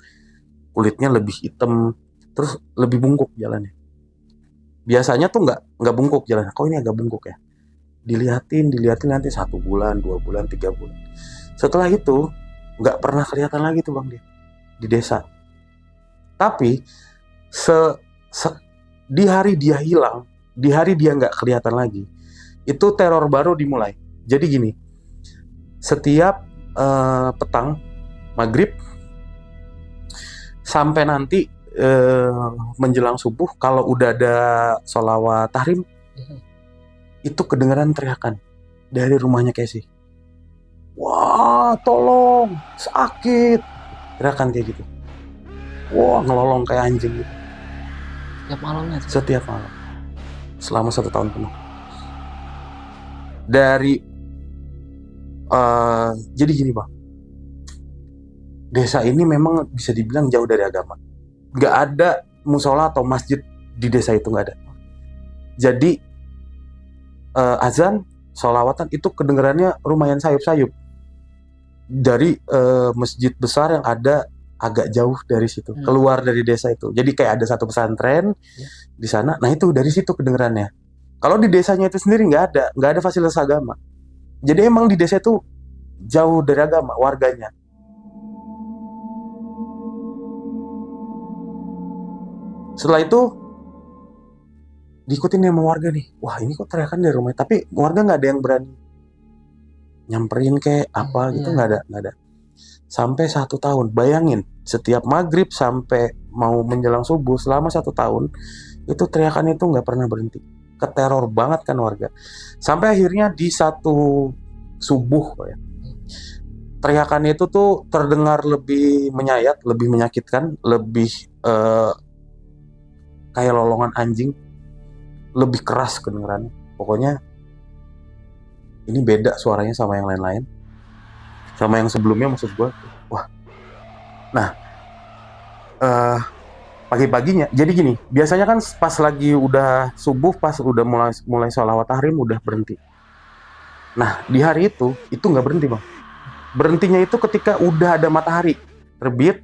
Speaker 1: kulitnya lebih hitam, terus lebih bungkuk jalannya. Biasanya tuh nggak bungkuk jalannya. Kok ini agak bungkuk ya? Dilihatin nanti 1 bulan, 2 bulan, 3 bulan. Setelah itu nggak pernah kelihatan lagi tuh bang dia di desa. Tapi di hari dia hilang, di hari dia nggak kelihatan lagi, itu teror baru dimulai. Jadi gini, setiap petang maghrib sampai nanti menjelang subuh, kalau udah ada sholawat tahrim, itu kedengaran teriakan dari rumahnya Casey. Wah, tolong, sakit, teriakan kayak gitu. Wah, ngelolong kayak anjing gitu.
Speaker 2: Setiap malamnya.
Speaker 1: Setiap malam, selama 1 tahun penuh. Dari jadi gini bang, desa ini memang bisa dibilang jauh dari agama. Nggak ada musola atau masjid di desa itu, nggak ada. Jadi azan, sholawatan itu kedengarannya lumayan sayup-sayup dari masjid besar yang ada agak jauh dari situ, keluar dari desa itu. Jadi kayak ada satu pesantren di sana. Nah itu dari situ kedengarannya. Kalau di desanya itu sendiri nggak ada fasilitas agama. Jadi emang di desa itu jauh dari agama warganya. Setelah itu diikutin sama warga nih. Wah ini kok teriakan dari rumah. Tapi warga nggak ada yang berani nyamperin kayak apa gitu, nggak ada. Sampai 1 tahun. Bayangin, setiap maghrib sampai mau menjelang subuh selama 1 tahun itu teriakan itu nggak pernah berhenti. Keteror banget kan warga. Sampai akhirnya di satu subuh ya. Teriakannya itu tuh terdengar lebih menyayat, lebih menyakitkan, lebih kayak lolongan anjing, lebih keras kedengarannya. Pokoknya ini beda suaranya sama yang lain-lain, sama yang sebelumnya maksud gue. Wah, nah pagi-paginya, jadi gini, biasanya kan pas lagi udah subuh, pas udah mulai sholawat tahrim udah berhenti. Nah di hari itu nggak berhenti bang. Berhentinya itu ketika udah ada matahari terbit,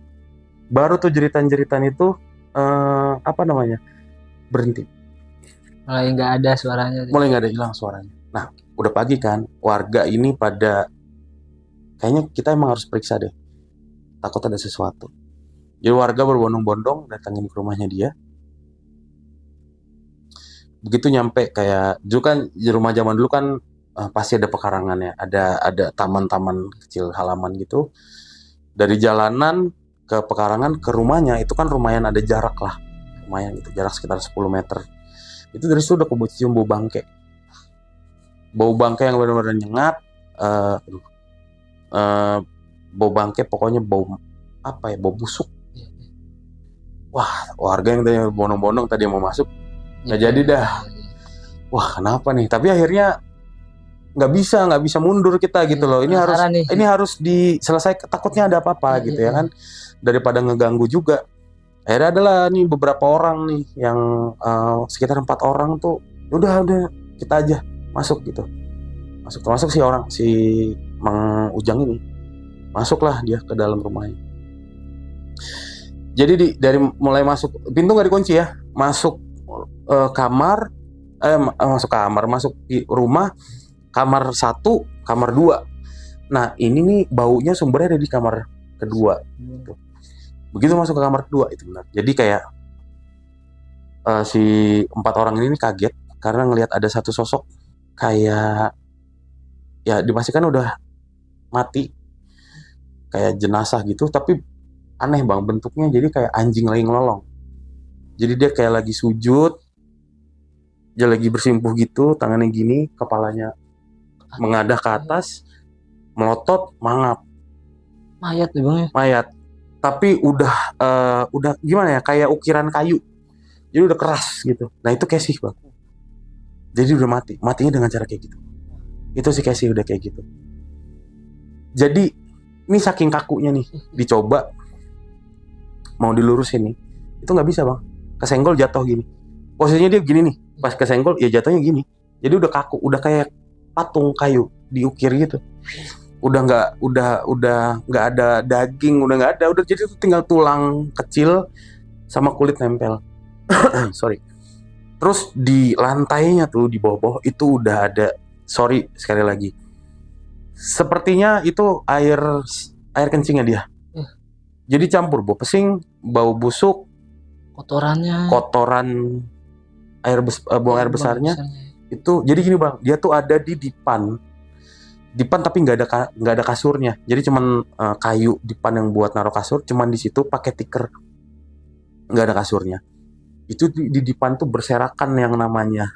Speaker 1: baru tuh jeritan-jeritan itu berhenti.
Speaker 2: Mulai nggak ada suaranya.
Speaker 1: Mulai nggak ada hilang suaranya. Nah udah pagi kan, warga ini pada kayaknya kita emang harus periksa deh, takut ada sesuatu. Jadi warga berbondong-bondong datangin ke rumahnya dia. Begitu nyampe, kayak dulu kan di rumah zaman dulu kan pasti ada pekarangannya, ada taman-taman kecil halaman gitu. Dari jalanan ke pekarangan ke rumahnya itu kan lumayan ada jarak lah, lumayan gitu, jarak sekitar 10 meter. Itu dari situ udah kecium bau bangke. Bau bangke yang benar-benar nyengat. Bau bangke, pokoknya bau apa ya, bau busuk. Wah, warga yang tadi bondong-bondong tadi mau masuk nggak jadi dah. Wah, kenapa nih? Tapi akhirnya nggak bisa mundur kita gitu loh. Ini harus diselesaikan. Takutnya ada apa-apa gitu ya kan. Daripada ngeganggu juga. Akhirnya adalah nih beberapa orang nih yang sekitar 4 orang tuh udah kita aja masuk gitu. Masuk si Mang Ujang ini. Masuklah dia ke dalam rumahnya. Jadi dari mulai masuk, pintu nggak dikunci ya, masuk kamar, masuk di rumah, kamar 1, kamar 2. Nah ini nih baunya sumbernya ada di kamar kedua. Begitu masuk ke kamar kedua itu benar. Jadi kayak si 4 orang ini kaget karena ngelihat ada satu sosok kayak ya dipastikan udah mati, kayak jenazah gitu, tapi aneh bang bentuknya, jadi kayak anjing lagi ngelolong. Jadi dia kayak lagi sujud, dia lagi bersimpuh gitu, tangannya gini, kepalanya mengadah ke atas, melotot, mangap.
Speaker 2: Mayat nih bang ya?
Speaker 1: Mayat, tapi udah gimana ya, kayak ukiran kayu, jadi udah keras gitu. Nah itu Casey bang, jadi udah matinya dengan cara kayak gitu. Itu si Casey udah kayak gitu. Jadi ini saking kakunya nih, dicoba mau dilurusin nih, itu nggak bisa bang, kesenggol jatuh gini. Posisinya dia gini nih, pas kesenggol ya jatuhnya gini. Jadi udah kaku, udah kayak patung kayu diukir gitu. Udah nggak ada daging, udah nggak ada, udah jadi itu tinggal tulang kecil sama kulit nempel. Sorry. Terus di lantainya tuh di bawah itu udah ada, sorry sekali lagi, sepertinya itu air kencingnya dia. Jadi campur bau pesing, bau busuk, kotoran buang air besarnya. Itu jadi gini bang, dia tuh ada di dipan tapi nggak ada kasurnya. Jadi cuman kayu dipan yang buat naruh kasur, cuman di situ pakai tikar, nggak ada kasurnya. Itu di dipan tuh berserakan yang namanya,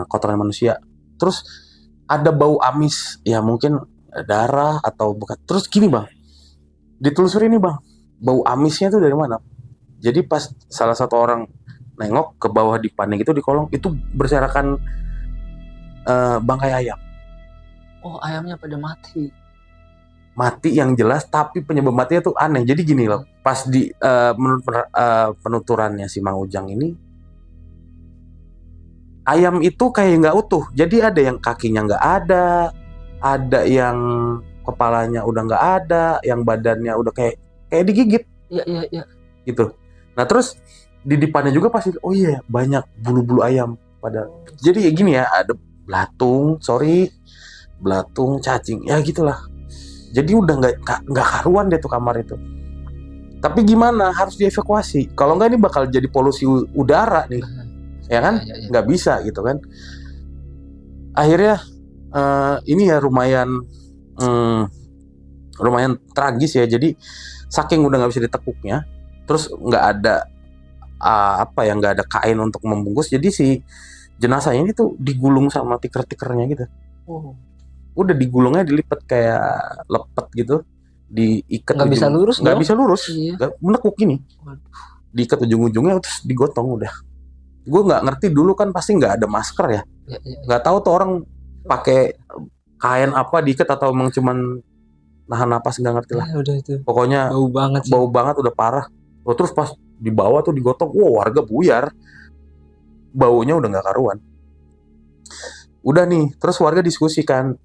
Speaker 1: kotoran manusia. Terus ada bau amis, ya mungkin darah atau bekas. Terus gini bang, ditelusuri nih bang, bau amisnya tuh dari mana? Jadi pas salah satu orang nengok ke bawah dipannya gitu di kolong, itu berserakan bangkai ayam.
Speaker 2: Oh ayamnya pada
Speaker 1: Mati yang jelas, tapi penyebab matinya tuh aneh. Jadi gini loh, pas di menurut penuturannya si Mang Ujang ini, ayam itu kayak nggak utuh. Jadi ada yang kakinya nggak ada yang kepalanya udah nggak ada, yang badannya udah kayak digigit.
Speaker 2: Iya.
Speaker 1: Gitu. Nah terus di depannya juga pasti, oh iya banyak bulu-bulu ayam pada. Jadi ya gini ya, ada belatung, cacing, ya gitulah. Jadi udah nggak karuan deh tuh kamar itu. Tapi gimana, harus dievakuasi. Kalau nggak ini bakal jadi polusi udara nih, ya kan? Nggak bisa gitu kan. Akhirnya ini ya lumayan tragis ya. Jadi saking udah nggak bisa ditekuknya, terus nggak ada nggak ada kain untuk membungkus, jadi si jenazahnya ini tuh digulung sama tikar-tikarnya gitu.
Speaker 2: Oh,
Speaker 1: Udah digulungnya dilipat kayak lepet gitu, diikat
Speaker 2: nggak bisa lurus
Speaker 1: nggak
Speaker 2: dong.
Speaker 1: bisa lurus,
Speaker 2: Iya.
Speaker 1: nggak menekuk gini,
Speaker 2: Waduh.
Speaker 1: diikat ujung-ujungnya terus digotong udah. Gue nggak ngerti dulu kan pasti nggak ada masker ya,
Speaker 2: Ya, ya, ya.
Speaker 1: nggak tahu tuh orang pakai kain apa diikat atau emang cuman nahan napas, nggak ngerti lah.
Speaker 2: Ya, udah itu.
Speaker 1: Pokoknya
Speaker 2: Bau banget sih.
Speaker 1: bau banget udah parah. Oh, terus pas dibawa tuh digotong, warga buyar, baunya udah nggak karuan. Udah nih, terus warga diskusikan,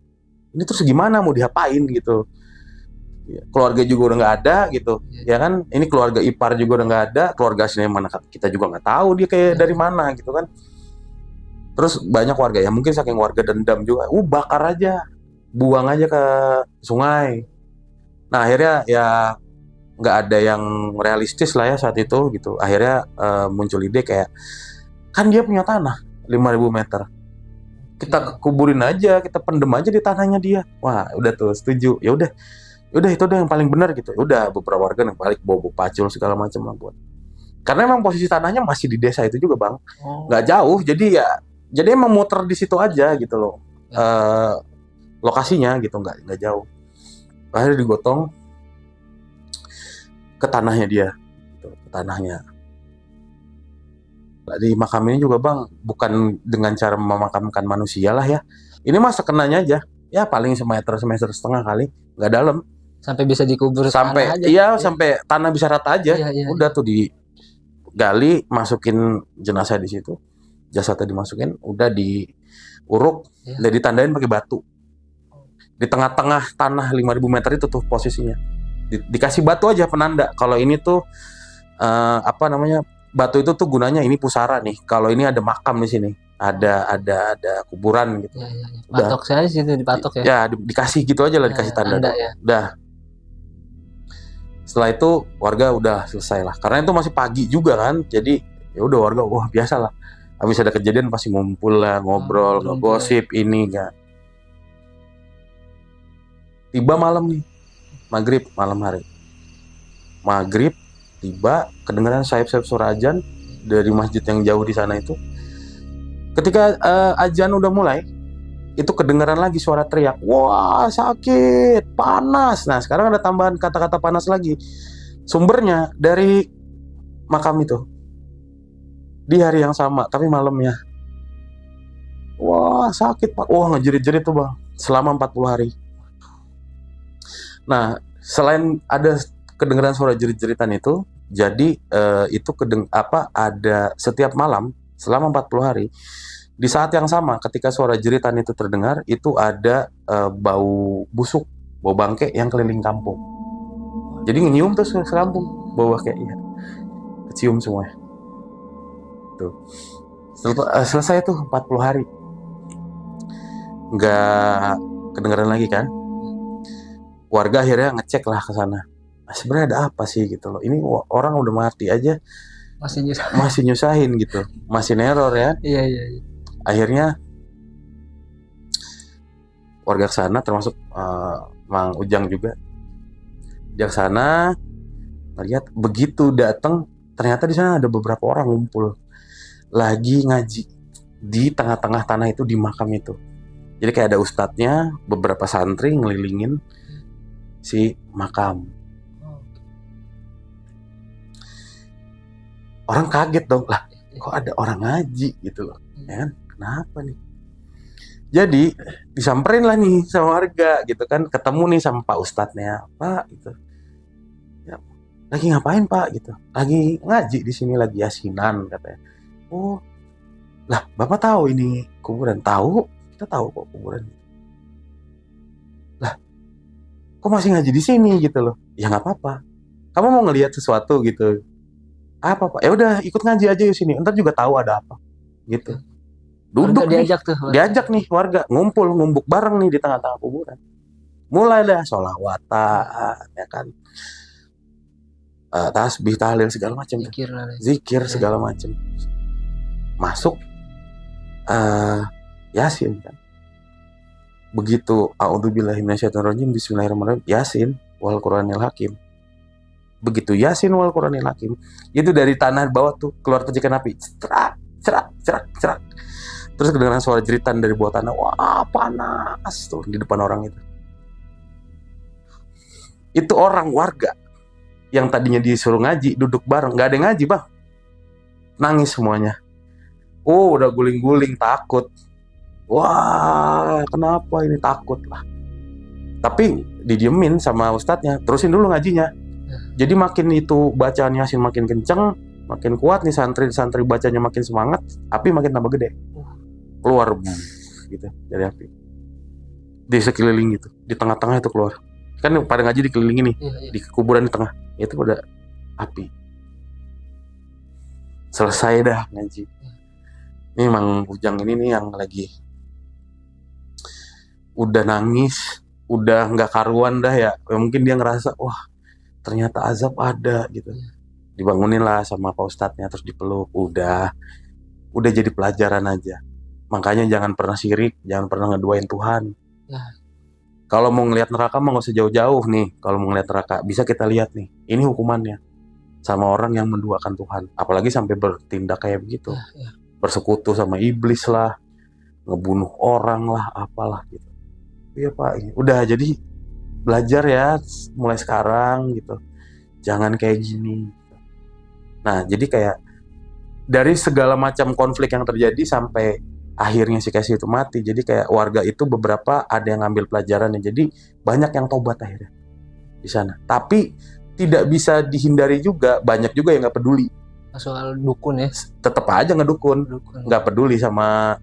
Speaker 1: ini terus gimana mau diapain gitu. Keluarga juga udah nggak ada gitu, ya kan? Ini keluarga ipar juga udah nggak ada, keluarga aslinya mana kita juga nggak tahu dia kayak dari mana gitu kan. Terus banyak warga ya mungkin saking warga dendam juga, bakar aja, buang aja ke sungai. Nah akhirnya ya nggak ada yang realistis lah ya saat itu gitu. Akhirnya muncul ide kayak, kan dia punya tanah 5.000 meter, kita kuburin aja, kita pendem aja di tanahnya dia. Wah udah tuh setuju, ya udah itu udah yang paling benar gitu. Udah beberapa warga yang balik bawa pacul segala macam lah buat. Karena emang posisi tanahnya masih di desa itu juga bang, nggak jauh. Jadi emang muter di situ aja gitu loh. Lokasinya gitu nggak jauh. Akhirnya digotong ke tanahnya dia, gitu, ke tanahnya. Di makam ini juga bang, bukan dengan cara memakamkan manusia lah ya. Ini mah sekenanya aja, ya paling semeter setengah kali, nggak dalam.
Speaker 2: Sampai bisa dikubur
Speaker 1: Sampai
Speaker 2: tanah aja.
Speaker 1: iya, sampai tanah bisa rata aja.
Speaker 2: Iya.
Speaker 1: Udah tuh digali, masukin jenazah di situ, jasadnya dimasukin, udah diuruk, udah ditandain pakai batu. Di tengah-tengah tanah 5.000 meter itu tuh posisinya. Dikasih batu aja penanda. Kalau ini tuh batu itu tuh gunanya ini pusara nih. Kalau ini ada makam di sini, ada kuburan gitu.
Speaker 2: Ya. Patok saya sih itu dipatok ya.
Speaker 1: Ya dikasih gitu aja lah, dikasih tanda.
Speaker 2: Ya.
Speaker 1: Udah. Setelah itu warga udah selesai lah. Karena itu masih pagi juga kan. Jadi ya udah warga biasa lah. Habis ada kejadian pasti ngumpul lah, ngobrol, ngegosip ini kan. Tiba malam nih, maghrib malam hari. Maghrib tiba, kedengaran sayap-sayap suara azan dari masjid yang jauh di sana itu. Ketika azan udah mulai, itu kedengaran lagi suara teriak, wah sakit, panas. Nah sekarang ada tambahan kata-kata panas lagi. Sumbernya dari makam itu. Di hari yang sama, tapi malamnya. Wah sakit pak, ngejerit-jerit tuh bang, selama 40 hari. Nah selain ada kedengaran suara jerit-jeritan itu, jadi itu ada setiap malam selama 40 hari. Di saat yang sama ketika suara jeritan itu terdengar, itu ada bau busuk, bau bangke yang keliling kampung. Jadi nyium tuh sekampung, bau kayaknya kecium semuanya. Tuh. Selesai tuh 40 hari. Nggak kedengaran lagi kan? Warga akhirnya ngecek lah ke sana. Sebenarnya ada apa sih gitu loh. Ini orang udah mati aja masih nyusahin gitu. Masih neror ya.
Speaker 2: Iya.
Speaker 1: Akhirnya warga kesana termasuk Mang Ujang juga. Dia kesana ngeliat, begitu datang ternyata di sana ada beberapa orang ngumpul lagi ngaji di tengah-tengah tanah itu, di makam itu. Jadi kayak ada ustadznya, beberapa santri ngelilingin si makam. Orang kaget dong, lah kok ada orang ngaji gitu loh, ya kan? Kenapa nih? Jadi disamperin lah nih sama warga gitu kan, ketemu nih sama Pak Ustadznya, Pak gitu. Ya, lagi ngapain Pak gitu? Lagi ngaji di sini, lagi yasinan katanya. Oh, lah Bapak tahu ini kuburan? Tahu, kita tahu kok kuburan. Lah, kok masih ngaji di sini gitu loh? Ya nggak apa-apa. Kamu mau ngelihat sesuatu gitu? Apa Pak? Ya udah ikut ngaji aja di sini. Entar juga tahu ada apa. Gitu. Duduk diajak nih warga, ngumpuk bareng nih di tengah-tengah kuburan. Mulai dah sholawatan, ya kan, tasbih, tahlil segala macam, zikir segala macam. Masuk Yasin kan. Begitu a'udzubillahi minasyaitonirrajim, bismillahirrahmanirrahim, Yasin wal Qur'anil Hakim. Begitu Yasin wal Qur'anil Hakim, itu dari tanah bawah tuh keluar percikan api, cerak. Terus kedengaran suara jeritan dari bawah tanah. Wah, panas tuh di depan orang itu. Itu orang warga yang tadinya disuruh ngaji, duduk bareng. Gak ada yang ngaji, Bang. Nangis semuanya. Oh, udah guling-guling, takut. Wah, kenapa ini? Takut lah. Tapi didiemin sama ustadznya. Terusin dulu ngajinya. Jadi makin itu bacaan Yasin makin kenceng, makin kuat nih santri bacanya makin semangat, api makin tambah gede. Keluar gitu dari api. Di sekeliling gitu, di tengah-tengah itu keluar. Kan pada ngaji dikelilingi nih, di kuburan di tengah. Itu pada api. Selesai dah ngaji. Ini Mang Ujang ini nih yang lagi udah nangis, udah nggak karuan dah ya. Mungkin dia ngerasa, wah ternyata azab ada gitu. Dibangunin lah sama Pak Ustadznya, terus dipeluk. Udah jadi pelajaran aja. Makanya jangan pernah syirik, jangan pernah ngeduain Tuhan. Kalau mau ngelihat neraka mah nggak usah jauh-jauh nih. Kalau mau ngelihat neraka bisa kita lihat nih. Ini hukumannya sama orang yang menduakan Tuhan. Apalagi sampai bertindak kayak begitu. Bersekutu sama iblis lah, ngebunuh orang lah, apalah gitu. Iya Pak, udah jadi belajar ya mulai sekarang gitu. Jangan kayak gini. Nah, jadi kayak dari segala macam konflik yang terjadi sampai akhirnya si Casey itu mati. Jadi kayak warga itu beberapa ada yang ngambil pelajarannya. Jadi banyak yang tobat akhirnya di sana. Tapi tidak bisa dihindari juga, banyak juga yang nggak peduli.
Speaker 2: Soal dukun ya.
Speaker 1: Tetap aja ngedukun, nggak peduli sama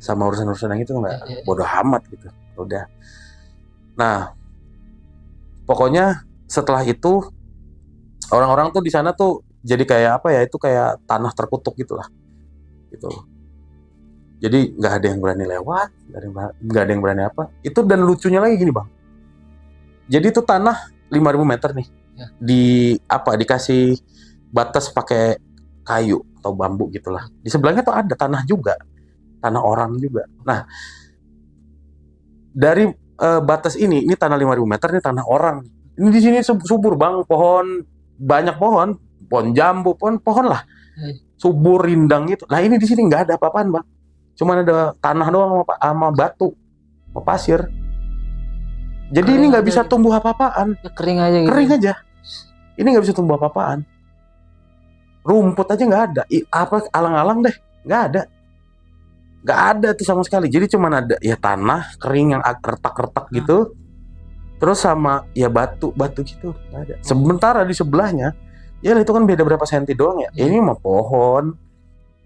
Speaker 1: urusan-urusan yang itu, nggak bodoh amat gitu. Udah. Nah, pokoknya setelah itu orang-orang tuh di sana tuh jadi kayak apa ya? Itu kayak tanah terkutuk gitulah, gitu. Jadi nggak ada yang berani lewat, nggak ada yang berani apa. Itu dan lucunya lagi gini Bang. Jadi itu tanah 5.000 meter nih, dikasih batas pakai kayu atau bambu gitulah. Di sebelahnya tuh ada tanah juga, tanah orang juga. Nah, dari batas ini tanah 5.000 meter, ini tanah orang. Ini di sini subur Bang, banyak pohon jambu, pohon lah, subur rindang gitu. Nah ini di sini nggak ada apa-apaan Bang, cuma ada tanah doang sama batu, sama pasir. Jadi kering ini nggak bisa tumbuh apa-apaan.
Speaker 2: Kering aja gitu.
Speaker 1: Kering aja. Ini nggak bisa tumbuh apa-apaan. Rumput aja nggak ada. Alang-alang deh, nggak ada. Nggak ada tuh sama sekali. Jadi cuma ada ya tanah kering yang retak-retak gitu. Terus sama ya batu gitu. Nggak ada. Sementara di sebelahnya, ya itu kan beda berapa senti doang ya. Ini mah pohon.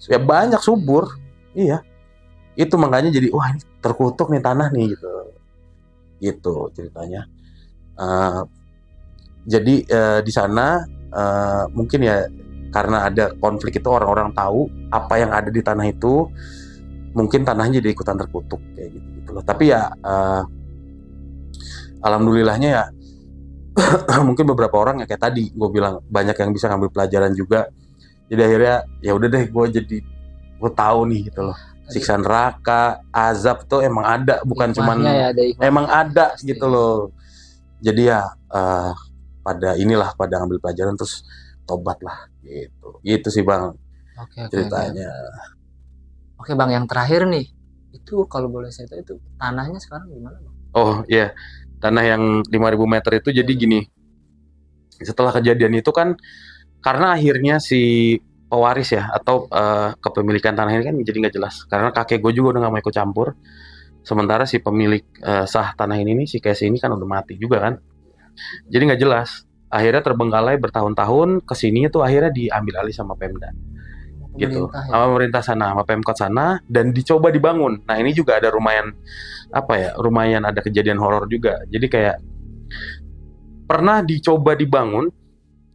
Speaker 1: Ya banyak subur. Iya. Itu makanya jadi wah ini terkutuk nih tanah nih gitu. Gitu ceritanya. Jadi di sana mungkin ya karena ada konflik itu orang-orang tahu apa yang ada di tanah itu, mungkin tanahnya jadi ikutan terkutuk kayak gitu loh. Tapi ya alhamdulillahnya ya mungkin beberapa orang ya kayak tadi gue bilang banyak yang bisa ngambil pelajaran juga. Jadi akhirnya ya udah deh gue tahu nih gitu loh. Siksa neraka, azab tuh emang ada, bukan cuman ya, emang ada pasti. Gitu loh. Jadi ya pada ngambil pelajaran terus tobat lah gitu. Gitu sih Bang. Ceritanya.
Speaker 2: Oke Bang, yang terakhir nih. Itu kalau boleh saya tahu itu tanahnya sekarang gimana Bang?
Speaker 1: Oh iya. Tanah yang 5.000 meter itu jadi gini. Setelah kejadian itu kan karena akhirnya si pewaris ya atau kepemilikan tanah ini kan jadi nggak jelas karena kakek gue juga udah nggak mau ikut campur. Sementara si pemilik sah tanah ini nih si Casey ini kan udah mati juga kan, jadi nggak jelas. Akhirnya terbengkalai bertahun-tahun, kesini tuh akhirnya diambil alih sama Pemda gitu, sama pemerintah sana, sama Pemkot sana, dan dicoba dibangun. Nah ini juga ada lumayan ada kejadian horor juga. Jadi kayak pernah dicoba dibangun.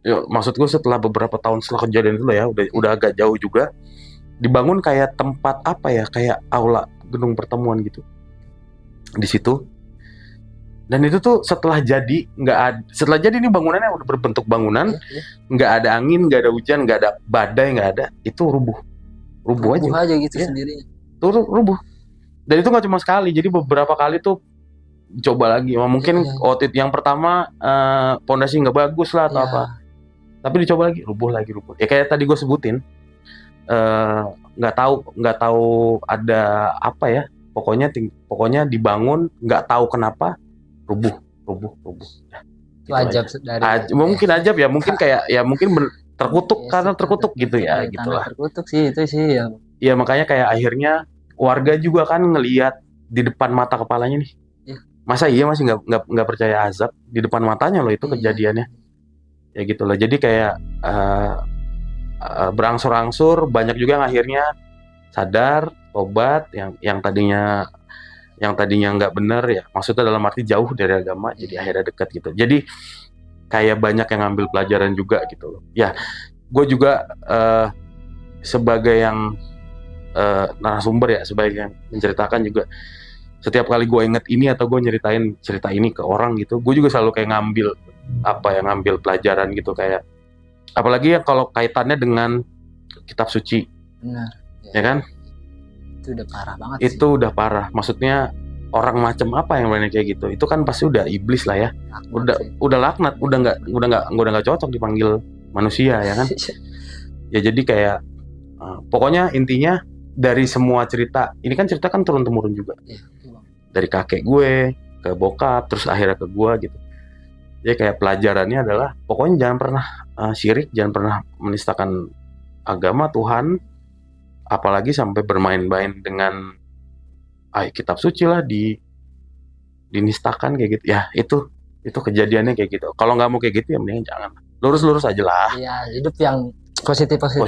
Speaker 1: Ya, maksud gue setelah beberapa tahun setelah kejadian itu ya, udah agak jauh juga, dibangun kayak tempat kayak aula gedung pertemuan gitu di situ. Dan itu tuh setelah jadi ini bangunannya udah berbentuk bangunan, nggak ada angin, nggak ada hujan, nggak ada badai, nggak ada, itu rubuh aja
Speaker 2: gitu ya. Sendirinya.
Speaker 1: Tuh rubuh. Dan itu nggak cuma sekali, jadi beberapa kali tuh coba lagi. Mungkin waktu yang pertama pondasi nggak bagus lah atau apa. Tapi dicoba lagi, rubuh. Ya kayak tadi gue sebutin, nggak tahu ada apa ya. Pokoknya dibangun nggak tahu kenapa rubuh. Ya,
Speaker 2: Itu
Speaker 1: gitu
Speaker 2: ajab
Speaker 1: aja.
Speaker 2: dari
Speaker 1: Mungkin ajab ya, mungkin kayak ya mungkin terkutuk
Speaker 2: Iya
Speaker 1: karena
Speaker 2: sih,
Speaker 1: terkutuk gitu ya,
Speaker 2: dari tanah
Speaker 1: gitulah.
Speaker 2: terkutuk sih itu sih ya.
Speaker 1: Ya makanya kayak akhirnya warga juga kan ngelihat di depan mata kepalanya nih.
Speaker 2: Iya.
Speaker 1: Masa iya masih nggak percaya azab di depan matanya loh itu
Speaker 2: Iya.
Speaker 1: kejadiannya. Ya gitu loh. Jadi kayak berangsur-angsur banyak juga yang akhirnya sadar, tobat, yang tadinya nggak benar ya, maksudnya dalam arti jauh dari agama, jadi akhirnya dekat gitu. Jadi kayak banyak yang ngambil pelajaran juga gitu loh. Ya, gue juga sebagai yang narasumber ya, sebagai yang menceritakan juga, setiap kali gue inget ini atau gue nyeritain cerita ini ke orang gitu, gue juga selalu kayak ngambil pelajaran gitu, kayak apalagi ya kalau kaitannya dengan kitab suci.
Speaker 2: Benar.
Speaker 1: Ya kan?
Speaker 2: Itu udah parah banget sih.
Speaker 1: Itu udah parah. Maksudnya orang macam apa yang berani kayak gitu? Itu kan pasti udah iblis lah ya. Udah laknat, udah nggak cocok dipanggil manusia ya kan? Ya jadi kayak pokoknya intinya dari semua cerita, ini kan cerita kan turun-temurun juga. Dari kakek gue ke bokap, terus akhirnya ke gue gitu. Jadi kayak pelajarannya adalah pokoknya jangan pernah syirik, jangan pernah menistakan agama Tuhan, apalagi sampai bermain-main dengan kitab suci lah, dinistakan kayak gitu. Ya itu kejadiannya kayak gitu. Kalau nggak mau kayak gitu ya mending jangan. Lurus aja lah.
Speaker 2: Iya, hidup yang positif aja.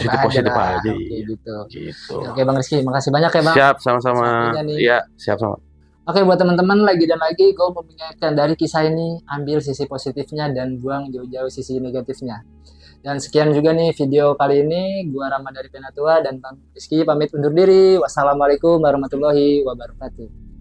Speaker 1: Iya.
Speaker 2: Gitu.
Speaker 1: Gitu.
Speaker 2: Oke Bang Rizky, makasih banyak ya Bang.
Speaker 1: Siap, sama-sama. Iya, siap sama.
Speaker 2: Oke, buat teman-teman lagi dan lagi, gue mau mengingatkan dari kisah ini, ambil sisi positifnya dan buang jauh-jauh sisi negatifnya. Dan sekian juga nih video kali ini, gue Rama dari Penatua dan Bang Rizky pamit undur diri. Wassalamualaikum warahmatullahi wabarakatuh.